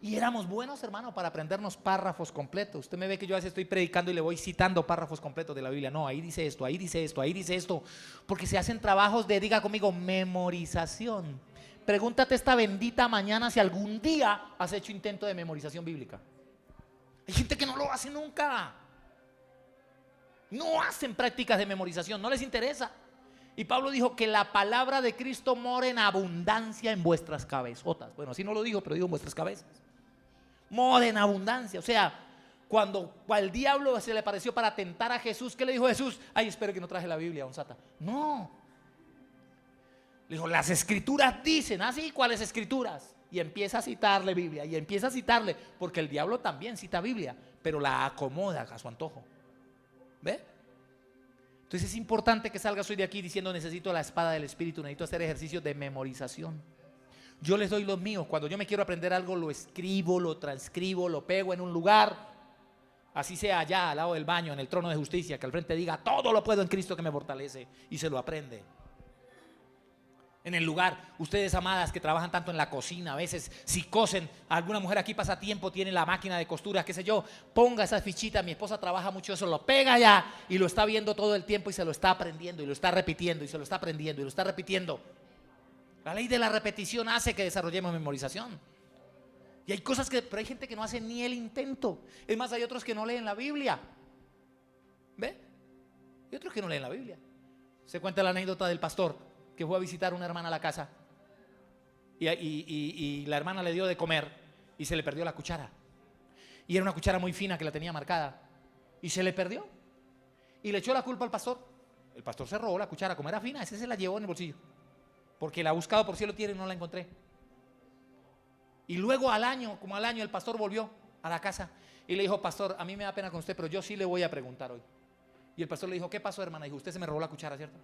Y éramos buenos, hermano, para aprendernos párrafos completos. Usted me ve que yo a veces estoy predicando y le voy citando párrafos completos de la Biblia. No, ahí dice esto, ahí dice esto, ahí dice esto. Porque se hacen trabajos de, diga conmigo, memorización. Pregúntate esta bendita mañana si algún día has hecho intento de memorización bíblica. Hay gente que no lo hace nunca. No hacen prácticas de memorización, no les interesa. Y Pablo dijo que la palabra de Cristo mora en abundancia en vuestras cabezotas. Bueno, así no lo dijo, pero dijo en vuestras cabezas. Mora en abundancia. O sea, cuando al diablo se le apareció para tentar a Jesús, ¿qué le dijo Jesús? Ay, espero que no traje la Biblia, don Sata. No. Le dijo, las escrituras dicen, ¿así? ¿Cuáles escrituras? Y empieza a citarle Biblia, y empieza a citarle, porque el diablo también cita Biblia, pero la acomoda a su antojo. ¿Ve? Entonces es importante que salgas hoy de aquí diciendo, necesito la espada del Espíritu, necesito hacer ejercicios de memorización. Yo les doy los míos. Cuando yo me quiero aprender algo, lo escribo, lo transcribo, lo pego en un lugar, así sea allá al lado del baño, en el trono de justicia, que al frente diga, todo lo puedo en Cristo que me fortalece, y se lo aprende. En el lugar, ustedes amadas que trabajan tanto en la cocina, a veces si cosen, alguna mujer aquí pasa tiempo, tiene la máquina de costura, qué sé yo, ponga esa fichita, mi esposa trabaja mucho eso, lo pega ya y lo está viendo todo el tiempo y se lo está aprendiendo y lo está repitiendo y se lo está aprendiendo y lo está repitiendo. La ley de la repetición hace que desarrollemos memorización. Y hay cosas que, pero hay gente que no hace ni el intento. Es más, hay otros que no leen la Biblia. ¿Ve? Hay otros que no leen la Biblia. Se cuenta la anécdota del pastor que fue a visitar a una hermana a la casa y la hermana le dio de comer y se le perdió la cuchara. Y era una cuchara muy fina que la tenía marcada y se le perdió. Y le echó la culpa al pastor. El pastor se robó la cuchara, como era fina, ese se la llevó en el bolsillo, porque la ha buscado por cielo tierra y no la encontré. Y luego como al año el pastor volvió a la casa y le dijo, pastor, a mí me da pena con usted, pero yo sí le voy a preguntar hoy. Y el pastor le dijo, ¿qué pasó, hermana? Dijo, usted se me robó la cuchara, ¿cierto?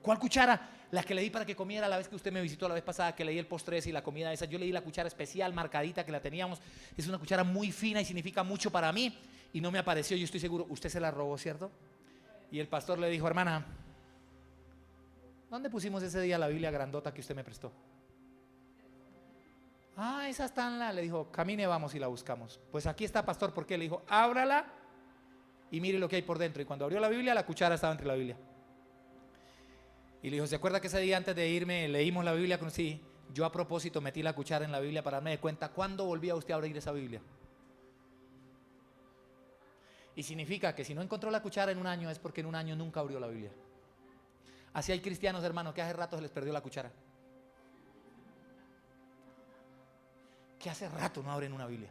¿Cuál cuchara? La que le di para que comiera la vez que usted me visitó la vez pasada, que le di el postre ese y la comida esa. Yo le di la cuchara especial, marcadita, que la teníamos. Es una cuchara muy fina y significa mucho para mí. Y no me apareció, yo estoy seguro, usted se la robó, ¿cierto? Y el pastor le dijo, hermana, ¿dónde pusimos ese día la Biblia grandota que usted me prestó? Ah, esa está en la, le dijo, camine, vamos y la buscamos. Pues aquí está, pastor, ¿por qué? Le dijo, ábrala y mire lo que hay por dentro. Y cuando abrió la Biblia, la cuchara estaba entre la Biblia. Y le dijo, ¿se acuerda que ese día antes de irme leímos la Biblia? Sí, yo a propósito metí la cuchara en la Biblia para darme de cuenta cuándo volvía usted a abrir esa Biblia. Y significa que si no encontró la cuchara en un año es porque en un año nunca abrió la Biblia. Así hay cristianos, hermanos, que hace rato se les perdió la cuchara, que hace rato no abren una Biblia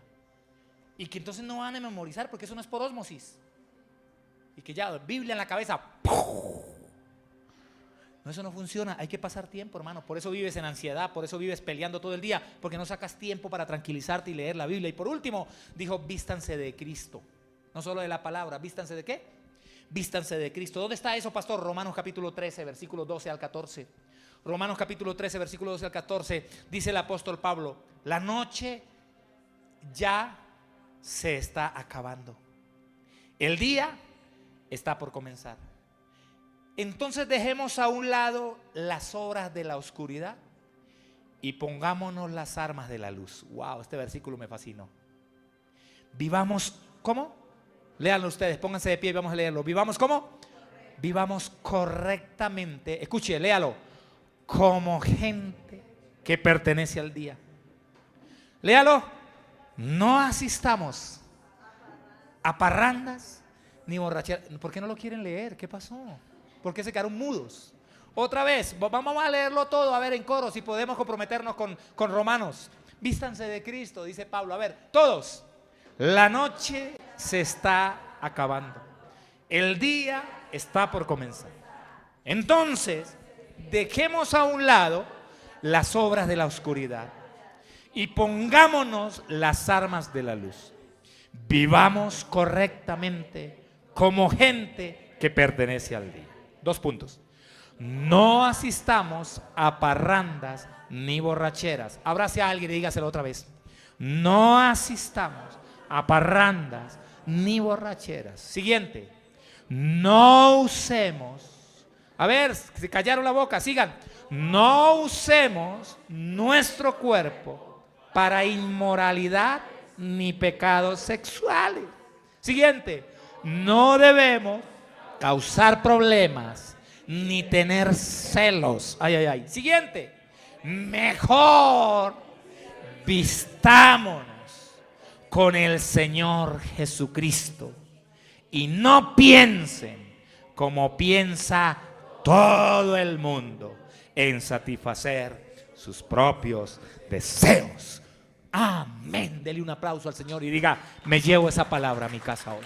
y que entonces no van a memorizar porque eso no es por ósmosis. Y que ya, Biblia en la cabeza, ¡puf! No, eso no funciona, hay que pasar tiempo, hermano. Por eso vives en ansiedad, por eso vives peleando todo el día, porque no sacas tiempo para tranquilizarte y leer la Biblia. Y por último, dijo, vístanse de Cristo. No solo de la palabra, vístanse de ¿qué? Vístanse de Cristo. ¿Dónde está eso, pastor? Romanos capítulo 13, versículos 12 al 14. Romanos capítulo 13, versículos 12 al 14, dice el apóstol Pablo, la noche ya se está acabando. El día está por comenzar. Entonces dejemos a un lado las obras de la oscuridad y pongámonos las armas de la luz. Wow, este versículo me fascinó. Vivamos, ¿cómo? Léanlo ustedes, pónganse de pie y vamos a leerlo. Vivamos, ¿cómo? Vivamos correctamente, escuche, léalo, como gente que pertenece al día. Léalo, no asistamos a parrandas ni borracheras. ¿Por qué no lo quieren leer? ¿Qué pasó? ¿Por qué se quedaron mudos? Otra vez, vamos a leerlo todo, a ver en coro, si podemos comprometernos con Romanos. Vístanse de Cristo, dice Pablo. A ver, todos. La noche se está acabando. El día está por comenzar. Entonces, dejemos a un lado las obras de la oscuridad y pongámonos las armas de la luz. Vivamos correctamente como gente que pertenece al día. 2 puntos. No asistamos a parrandas ni borracheras. Abrace a alguien y dígaselo otra vez. No asistamos a parrandas ni borracheras. Siguiente. No usemos. A ver, se callaron la boca, sigan. No usemos nuestro cuerpo para inmoralidad ni pecados sexuales. Siguiente. No debemos causar problemas ni tener celos. Ay, ay, ay. Siguiente. Mejor vistámonos con el Señor Jesucristo y no piensen como piensa todo el mundo en satisfacer sus propios deseos. Amén. Dele un aplauso al Señor y diga, me llevo esa palabra a mi casa hoy.